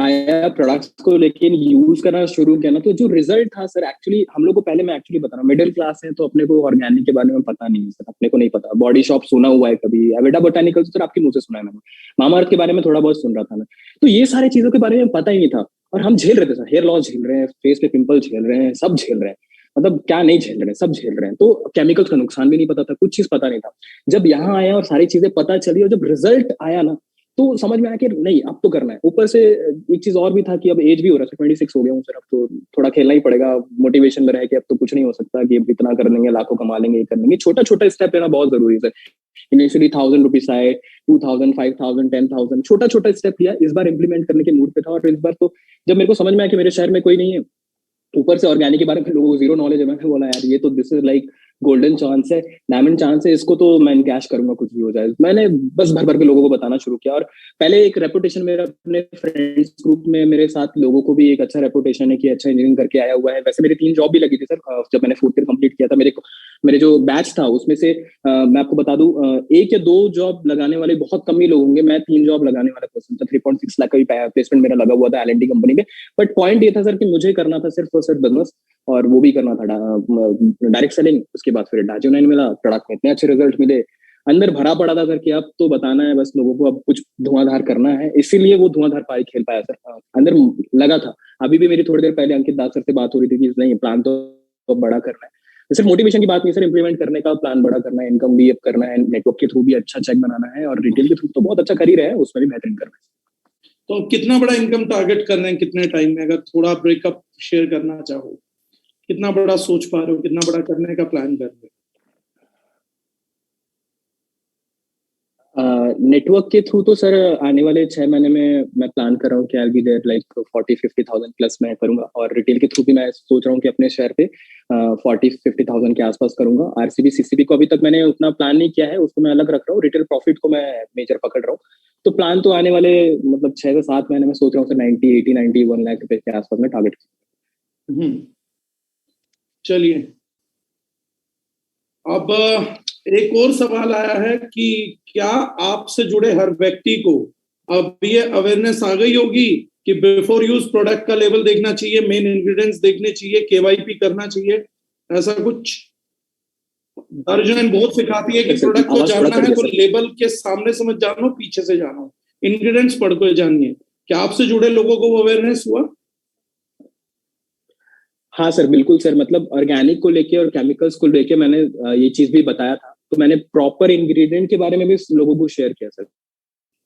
आया प्रोडक्ट्स को लेकिन यूज करना शुरू किया ना, तो जो रिजल्ट था सर, एक्चुअली हम लोग को पहले, मैं एक्चुअली बता रहा हूँ, मिडिल क्लास है तो अपने को ऑर्गेनिक के बारे में पता नहीं है सर, अपने को नहीं पता। बॉडी शॉप सुना हुआ है कभी, अवेडा बोटानिकल सर आपके मुंह से सुना है मैंने, मामा अर्थ के बारे में थोड़ा बहुत सुन रहा था मैं, तो ये सारी चीजों के बारे में पता ही नहीं था। और हम झेल रहे थे सर, हेयर लॉस झेल रहे हैं, फेस पे पिंपल झेल रहे हैं, सब झेल रहे हैं, मतलब क्या नहीं झेल रहे हैं, सब झेल रहे हैं। तो केमिकल्स का नुकसान भी नहीं पता था, कुछ चीज पता नहीं था। जब यहाँ आया और सारी चीजें पता चली और जब रिजल्ट आया ना, तो समझ में आया कि नहीं अब तो करना है। ऊपर से एक चीज और भी था कि अब एज भी हो रहा है, 26 हो गया हूँ सर, अब तो थोड़ा खेलना ही पड़ेगा, मोटिवेशन में रह के अब तो कुछ नहीं हो सकता कि अब इतना कर लेंगे, लाखों कमा लेंगे, ये कर लेंगे। छोटा छोटा स्टेप लेना बहुत जरूरी है सर। इनिशियली 1000 रुपीज आए, 2000, 5000, 10,000, छोटा छोटा स्टेप लिया। इस बार इंप्लीमेंट करने के मूड पे था, और इस बार तो जब मेरे को समझ में आया कि मेरे शहर में कोई नहीं है, ऊपर से ऑर्गेनिक के बारे में लोगों को जीरो नॉलेज है, मैंने बोला यार ये तो this is like golden chance है, डायमंड चांस है, इसको तो मैं कैश करूंगा कुछ भी हो जाए। मैंने बस भर भर के लोगों को बताना शुरू किया, और पहले एक रेपुटेशन मेरा अपने फ्रेंड्स ग्रुप में, मेरे साथ लोगों को भी एक अच्छा रेपुटेशन है कि अच्छा इंजीनियरिंग करके आया हुआ है। वैसे मेरी 3 जॉब भी लगी थी सर, जब मैंने 4th ईयर कंप्लीट किया था। मेरे जो बैच था उसमें से मैं आपको बता दूं, 1 या 2 जॉब लगाने वाले बहुत कम ही लोग होंगे, मैं 3 जॉब लगाने वाला पर्सन था। 3.6 लाख का भी प्लेसमेंट मेरा लगा हुआ था L&T कंपनी में। बट पॉइंट ये था सर कि मुझे करना था सिर्फ और सिर्फ बिजनेस, और वो भी करना था डायरेक्ट सेलिंग। उसके बाद फिर Daju9 मिला, प्रोडक्ट में इतने अच्छे रिजल्ट मिले, अंदर भरा पड़ा था सर कि अब तो बताना है बस लोगों को, अब कुछ धुआंधार करना है। इसीलिए वो धुआंधार पारी खेल पाया सर, अंदर लगा था। अभी भी मेरी थोड़ी देर पहले अंकित दास सर से बात हो रही थी कि नहीं प्लान तो बड़ा करना है, सिर्फ मोटिवेशन की बात नहीं सर, इंप्लीमेंट करने का प्लान बड़ा करना है, इनकम भी अप करना है, नेटवर्क के थ्रू भी अच्छा चेक बनाना है, और रिटेल के थ्रू तो बहुत अच्छा कर ही रहे हैं, उसमें भी बेहतरीन करना है। तो कितना बड़ा इनकम टारगेट कर रहे हैं, कितने टाइम में, अगर थोड़ा ब्रेकअप शेयर करना चाहो, कितना बड़ा सोच पा रहे हो, कितना बड़ा करने का प्लान कर रहे हो? नेटवर्क के थ्रू तो सर आने वाले 6 महीने में मैं प्लान कर रहा हूँ कि आई बी देयर लाइक 40-50,000 प्लस मैं करूंगा। और रिटेल के थ्रू भी मैं सोच रहा हूँ कि अपने शहर पे 40-50,000 के आसपास करूंगा। आरसीबी सीसीबी को अभी तक मैंने उतना प्लान नहीं किया है, उसको मैं अलग रख रहा हूँ, रिटेल प्रॉफिट को मैं मेजर पकड़ रहा हूँ। तो प्लान तो आने वाले मतलब 6 से 7 महीने में सोच रहा हूँ सर 90-80-90-1 लाख रुपए के आसपास में टारगेट। चलिए, अब एक और सवाल आया है कि क्या आपसे जुड़े हर व्यक्ति को अब ये अवेयरनेस आ गई होगी कि बिफोर यूज प्रोडक्ट का लेवल देखना चाहिए, मेन इंग्रेडिएंट्स देखने चाहिए, केवाईपी करना चाहिए, ऐसा कुछ? Daju9 बहुत सिखाती है कि प्रोडक्ट को जानना है तो लेबल के सामने समझ जानो, पीछे से जानो, इंग्रेडिएंट्स पढ़ कर जानिए। क्या आपसे जुड़े लोगों को वो अवेयरनेस हुआ? हाँ सर, बिल्कुल सर, मतलब ऑर्गेनिक को लेके और केमिकल्स को लेके मैंने ये चीज भी बताया था, तो मैंने प्रॉपर इंग्रेडिएंट के बारे में भी लोगों को शेयर किया सर।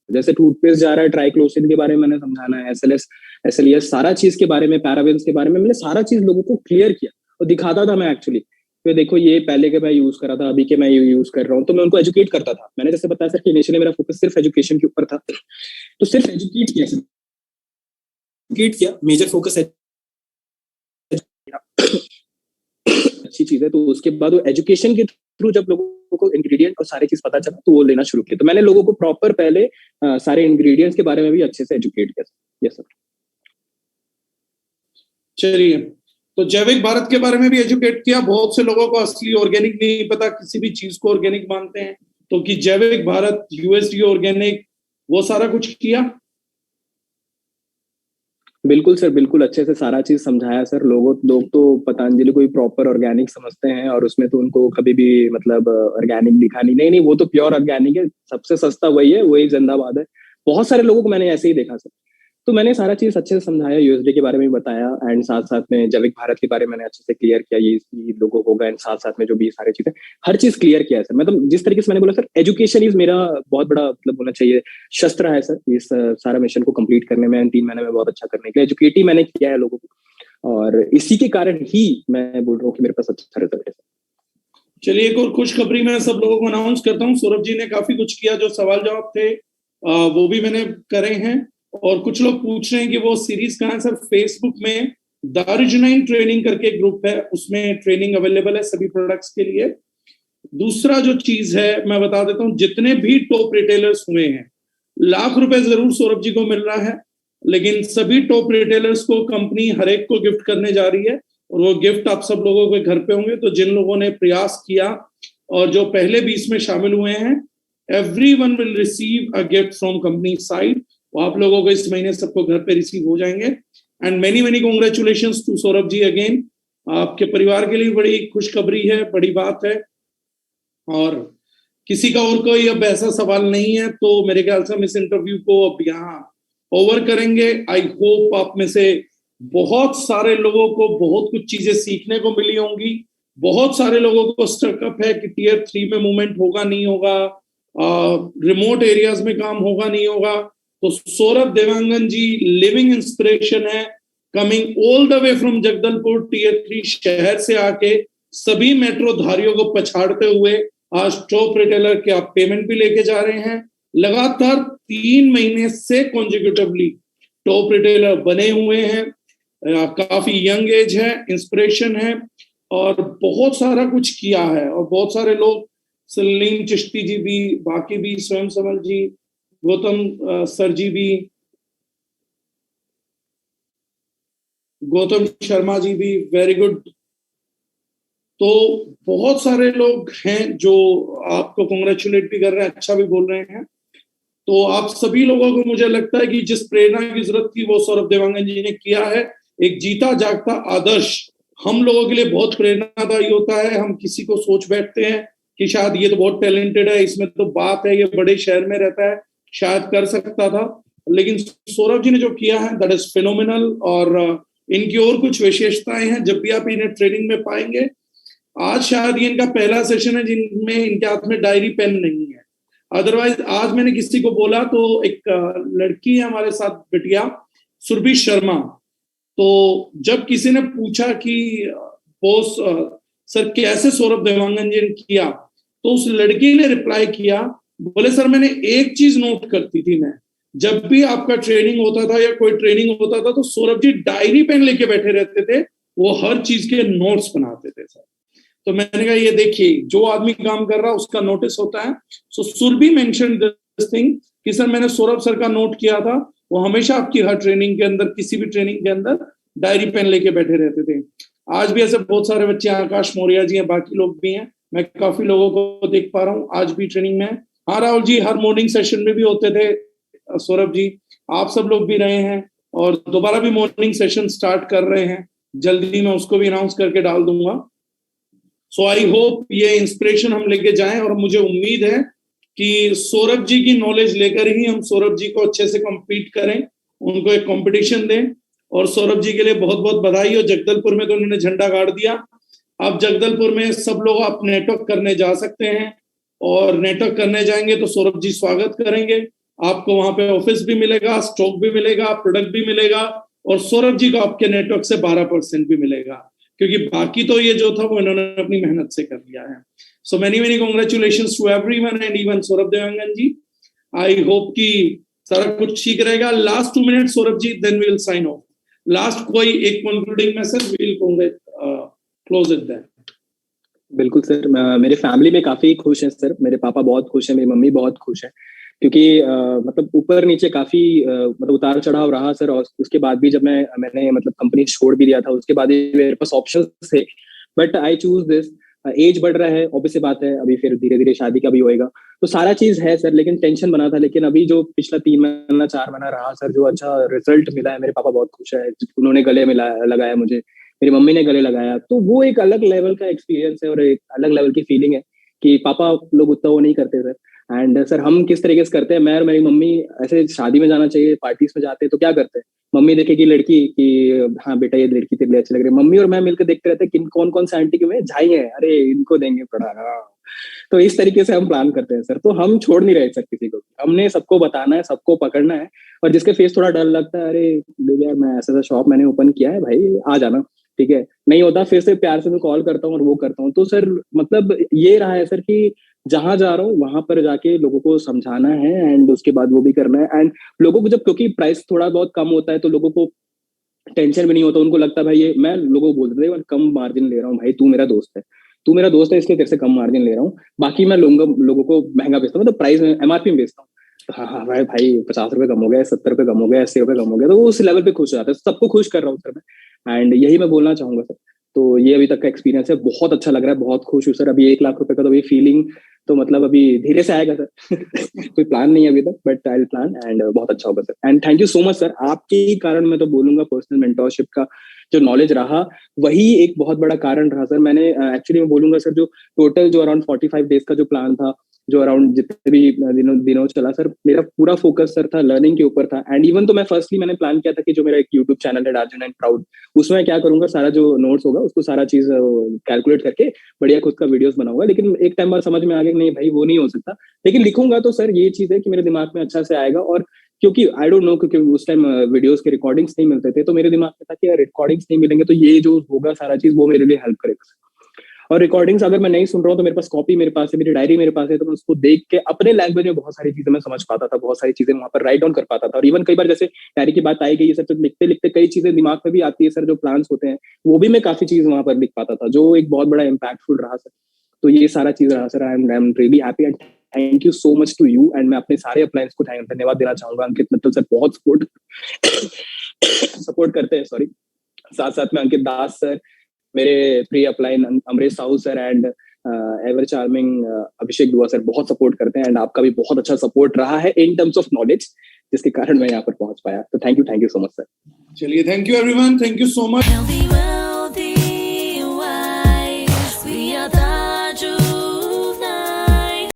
जैसे टूथपेस्ट जा रहा है, ट्राइक्लोसिन के बारे में मैंने समझाना है, SLS सारा चीज के बारे में, पैराबेन्स के बारे में मैंने सारा चीज लोगों को क्लियर किया और दिखाता था मैं एक्चुअली। तो देखो ये पहले के मैं यूज कर रहा था, अभी के मैं यूज कर रहा हूँ, तो मैं उनको एजुकेट करता था। मैंने जैसे बताया सर कि इनिशियली मेरा फोकस सिर्फ एजुकेशन के ऊपर था, तो सिर्फ एजुकेट किया, मेजर फोकस है अच्छी चीज है। तो उसके बाद वो एजुकेशन के थ्रू जब लोगों को इंग्रेडिएंट और सारी चीज पता चला तो वो लेना शुरू किया। तो मैंने लोगों को प्रॉपर पहले सारे इंग्रेडिएंट्स के बारे में भी अच्छे से एजुकेट किया। Yes sir. चलिए, तो जैविक भारत के बारे में भी एजुकेट किया। बहुत से लोगों को असली ऑर्गेनिक नहीं पता, किसी भी चीज को ऑर्गेनिक मानते हैं, तो कि जैविक भारत, USD ऑर्गेनिक, वो सारा कुछ किया। बिल्कुल सर, बिल्कुल अच्छे से सारा चीज समझाया सर। लोग तो पतंजलि को भी प्रॉपर ऑर्गेनिक समझते हैं, और उसमें तो उनको कभी भी मतलब ऑर्गेनिक दिखा नहीं, वो तो प्योर ऑर्गेनिक है, सबसे सस्ता वही है, वही जिंदाबाद है। बहुत सारे लोगों को मैंने ऐसे ही देखा सर, तो मैंने सारा चीज अच्छे से समझाया, यूएसडी के बारे में भी बताया, एंड साथ साथ में जैविक भारत के बारे में मैंने अच्छे से क्लियर किया, ये लोगों होगा, एंड साथ साथ में जो भी सारी चीजें, हर चीज क्लियर किया है सर। मतलब जिस तरीके से मैंने बोला सर, एजुकेशन इज मेरा बहुत बड़ा मतलब होना चाहिए शस्त्र है सर, इस सारा मिशन को कंप्लीट करने में, 3 महीने में बहुत अच्छा करने के लिए एजुकेट ही मैंने किया है लोगों को, और इसी के कारण ही मैं बोल रहा हूँ कि मेरे पास अच्छा रिजल्ट है। चलिए, एक और खुशखबरी मैं सब लोगों को अनाउंस करता हूँ। सौरभ जी ने काफी कुछ किया, जो सवाल जवाब थे वो भी मैंने करे हैं। और कुछ लोग पूछ रहे हैं कि वो सीरीज कहाँ है सर। फेसबुक में दारुजनाइन ट्रेनिंग करके ग्रुप है, उसमें ट्रेनिंग अवेलेबल है सभी प्रोडक्ट्स के लिए। दूसरा जो चीज है मैं बता देता हूँ, जितने भी टॉप रिटेलर्स हुए हैं, लाख रुपए जरूर सौरभ जी को मिल रहा है, लेकिन सभी टॉप रिटेलर्स को कंपनी हर एक को गिफ्ट करने जा रही है, और वो गिफ्ट आप सब लोगों के घर पे होंगे। तो जिन लोगों ने प्रयास किया और जो पहले 20 में शामिल हुए हैं, everyone will receive a gift from company side। वो आप लोगों को इस महीने सबको घर पे रिसीव हो जाएंगे। And many many congratulations to Saurabh ji again. आपके परिवार के लिए बड़ी खुशखबरी है, बड़ी बात है। और किसी का और कोई अब ऐसा सवाल नहीं है तो मेरे ख्याल से हम इस इंटरव्यू को अब यहाँ ओवर करेंगे। आई होप आप में से बहुत सारे लोगों को बहुत कुछ चीजें सीखने को मिली होंगी। बहुत सारे लोगों को स्टकअप है कि टियर 3 में मूवमेंट होगा नहीं होगा, रिमोट एरियाज में काम होगा नहीं होगा। तो सौरभ देवांगन जी लिविंग इंस्पिरेशन है, coming all the way from Jagdalpur tier 3 शहर से आके सभी मेट्रो धारियों को पछाड़ते हुए आज टॉप रिटेलर के आप पेमेंट भी लेके जा रहे हैं। लगातार 3 महीने से कॉन्जिक्यूटिवली टॉप रिटेलर बने हुए हैं। काफी यंग एज है, इंस्पिरेशन है, और बहुत सारा कुछ किया है। और बहुत सारे लोग, सलीम चिश्ती जी भी, बाकी भी, स्वयं समल जी, गौतम सर जी भी, गौतम शर्मा जी भी, वेरी गुड। तो बहुत सारे लोग हैं जो आपको कॉन्ग्रेचुलेट भी कर रहे हैं, अच्छा भी बोल रहे हैं। तो आप सभी लोगों को मुझे लगता है कि जिस प्रेरणा की जरूरत थी वो सौरभ देवांगन जी ने किया है। एक जीता जागता आदर्श हम लोगों के लिए बहुत प्रेरणादायी होता है। हम किसी को सोच बैठते हैं कि शायद ये तो बहुत टैलेंटेड है, इसमें तो बात है, ये बड़े शहर में रहता है, शायद कर सकता था, लेकिन सौरभ जी ने जो किया है दैट इज फिनोमिनल। और इनकी और कुछ विशेषताएं हैं, जब भी आप इन्हें ट्रेनिंग में पाएंगे। आज शायद ये इनका पहला सेशन है जिनमें इनके हाथ में डायरी पेन नहीं है। अदरवाइज आज मैंने किसी को बोला तो एक लड़की है हमारे साथ, बिटिया सुरभि शर्मा, तो जब किसी ने पूछा कि बोस सर कैसे सौरभ देवांगन जी ने किया, तो उस लड़की ने रिप्लाई किया, बोले सर मैंने एक चीज नोट करती थी, मैं जब भी आपका ट्रेनिंग होता था या कोई ट्रेनिंग होता था तो सौरभ जी डायरी पेन लेके बैठे रहते थे, वो हर चीज के नोट्स बनाते थे सर। तो मैंने कहा ये देखिए, जो आदमी काम कर रहा है उसका नोटिस होता है। सो सुरभि मेंशन दिस थिंग कि सर मैंने सौरभ सर का नोट किया था, वो हमेशा आपकी हर ट्रेनिंग के अंदर, किसी भी ट्रेनिंग के अंदर डायरी पेन लेके बैठे रहते थे। आज भी ऐसे बहुत सारे बच्चे, आकाश मौर्य जी हैं, बाकी लोग भी हैं, मैं काफी लोगों को देख पा रहा हूँ आज भी ट्रेनिंग में। हाँ राहुल जी, हर मॉर्निंग सेशन में भी होते थे, सौरभ जी आप सब लोग भी रहे हैं, और दोबारा भी मॉर्निंग सेशन स्टार्ट कर रहे हैं, जल्दी मैं उसको भी अनाउंस करके डाल दूंगा। सो आई होप ये इंस्पिरेशन हम लेके जाएं, और मुझे उम्मीद है कि सौरभ जी की नॉलेज लेकर ही हम सौरभ जी को अच्छे से compete करें, उनको एक कंपटीशन दें। और सौरभ जी के लिए बहुत बहुत बधाई। और जगदलपुर में तो उन्होंने झंडा गाड़ दिया, अब जगदलपुर में सब लोग आप नेटवर्क करने जा सकते हैं, और नेटवर्क करने जाएंगे तो सौरभ जी स्वागत करेंगे आपको। वहां पे ऑफिस भी मिलेगा, स्टॉक भी मिलेगा, प्रोडक्ट भी मिलेगा, और सौरभ जी को आपके नेटवर्क से 12% भी मिलेगा, क्योंकि बाकी तो ये जो था वो इन्होंने अपनी मेहनत से कर लिया है। So many many congratulations to everyone and even Saurabh Dewangan ji. I hope कि सारा कुछ ठीक रहेगा। Last 2 minute Saurabh ji, then we will sign off. Last कोई एक concluding message, we will close it there. बिल्कुल सर, मेरे फैमिली में काफी खुश है सर, मेरे पापा बहुत खुश है, मेरी मम्मी बहुत खुश है, क्योंकि मतलब ऊपर नीचे काफी मतलब उतार चढ़ाव रहा सर। और उसके बाद भी जब मैंने मतलब कंपनी छोड़ भी दिया था, उसके बाद भी मेरे पास ऑप्शन थे, but I choose this. Age बढ़ रहा है, ऑब्वियस बात है, अभी फिर धीरे धीरे शादी का भी होएगा, तो सारा चीज है सर, लेकिन टेंशन बना था। लेकिन अभी जो पिछला 3 महीना 4 महीना रहा सर, जो अच्छा रिजल्ट मिला है, मेरे पापा बहुत खुश है, उन्होंने गले मिला लगाया मुझे, मेरी मम्मी ने गले लगाया, तो वो एक अलग लेवल का एक्सपीरियंस है और एक अलग लेवल की फीलिंग है कि पापा लोग उतना वो नहीं करते सर। एंड सर हम किस तरीके से करते हैं, मैं और मेरी मम्मी ऐसे शादी में जाना चाहिए, पार्टीज में जाते हैं तो क्या करते हैं, मम्मी देखेगी लड़की कि हाँ बेटा ये लड़की तेरे लिए अच्छी लग रही है, मम्मी और मैं मिलकर देखते रहते हैं किन कौन कौन से आंटी के में झाई है, अरे इनको देंगे पढ़ा। तो इस तरीके से हम प्लान करते हैं सर। तो हम छोड़ नहीं रहे सर किसी को, हमने सबको बताना है, सबको पकड़ना है। और जिसके फेस थोड़ा डर लगता है, अरे यार मैं ऐसा ऐसा शॉप मैंने ओपन किया है भाई आ जाना, ठीक है, नहीं होता फिर से प्यार से मैं कॉल करता हूँ और वो करता हूँ। तो सर मतलब ये रहा है सर कि जहां जा रहा हूँ वहां पर जाके लोगों को समझाना है एंड उसके बाद वो भी करना है। एंड लोगों को जब, क्योंकि प्राइस थोड़ा बहुत कम होता है तो लोगों को टेंशन भी नहीं होता, उनको लगता है भाई ये, मैं लोगों को बोल देता हूँ कम मार्जिन ले रहा हूँ भाई, तू मेरा दोस्त है, तू मेरा दोस्त है इसलिए तेरे से कम मार्जिन ले रहा हूँ, बाकी मैं लोगों को महंगा बेचता हूँ, तो प्राइस में एमआरपी में बेचता हूँ। तो हाँ हाँ भाई भाई 50 रुपए कम हो गया, 70 रुपए कम हो गया, 80 रुपए कम हो गया, तो वो उस लेवल पे खुश हो जाता है, सबको खुश कर रहा हूँ सर मैं। एंड यही मैं बोलना चाहूंगा सर। तो ये अभी तक का एक्सपीरियंस है, बहुत अच्छा लग रहा है, बहुत खुश हूँ सर। अभी 1 लाख रुपए का तो अभी फीलिंग तो मतलब अभी धीरे से आएगा सर। कोई प्लान नहीं है अभी तक, but I will plan and बहुत अच्छा होगा sir. And thank you so much sir, आपके ही कारण मैं तो बोलूंगा पर्सनल मेंटोरशिप का जो नॉलेज रहा वही एक बहुत बड़ा कारण रहा सर। मैंने एक्चुअली मैं बोलूंगा सर, जो टोटल जो अराउंड 45 डेज का जो प्लान था, जो अराउंड जितने भी दिनों चला सर, मेरा पूरा फोकस सर था लर्निंग के ऊपर था। एंड इवन तो मैं फर्स्टली मैंने प्लान किया था कि जो मेरा एक यूट्यूब चैनल है डार्जन एंड प्राउड, उसमें क्या करूंगा, सारा जो नोट्स होगा उसको सारा चीज कैलकुलेट करके बढ़िया खुद का वीडियोस बनाऊंगा। लेकिन एक टाइम बाद समझ में आ गया नहीं भाई वो नहीं हो सकता, लेकिन लिखूंगा तो सर ये चीज है कि मेरे दिमाग में अच्छा से आएगा। और क्योंकि आई डोंट नो, क्योंकि उस टाइम वीडियोस के रिकॉर्डिंग्स नहीं मिलते थे, तो मेरे दिमाग में था कि यार रिकॉर्डिंग्स नहीं मिलेंगे तो ये जो होगा सारा चीज वो मेरे लिए हेल्प करेगा। और रिकॉर्डिंग्स अगर मैं नहीं सुन रहा हूँ तो मेरे पास कॉपी मेरे पास है, मेरी डायरी मेरे पास है, तो मैं उसको देख के अपने लैंग्वेज में बहुत सारी चीजें मैं समझ पाता था, बहुत सारी चीजें वहां पर राइट डाउन कर पाता था। और इवन कई बार जैसे डायरी की बात आई गई सर, तो लिखते लिखते कई चीजें दिमाग में भी आती है सर, जो प्लान्स होते हैं वो भी मैं काफी चीज वहां पर लिख पाता था, जो एक बहुत बड़ा इम्पैक्टफुल रहा सर। तो ये सारा चीज रहा sir. I am really happy and thank you so much to you. And मैं अपने सारे अप्लायंस को धन्यवाद देना चाहूंगा। अंकित मित्तल सर बहुत सपोर्ट करते हैं, सॉरी। साथ साथ में अंकित दास सर, मेरे प्रिय upline Amresh Sahu sir and ever charming Abhishek Dua sir बहुत सपोर्ट करते हैं। एंड आपका भी बहुत अच्छा सपोर्ट रहा है इन टर्म्स ऑफ नॉलेज, जिसके कारण मैं यहाँ पर पहुंच पाया। तो thank you so much sir. चलिए, thank you everyone, thank you so much.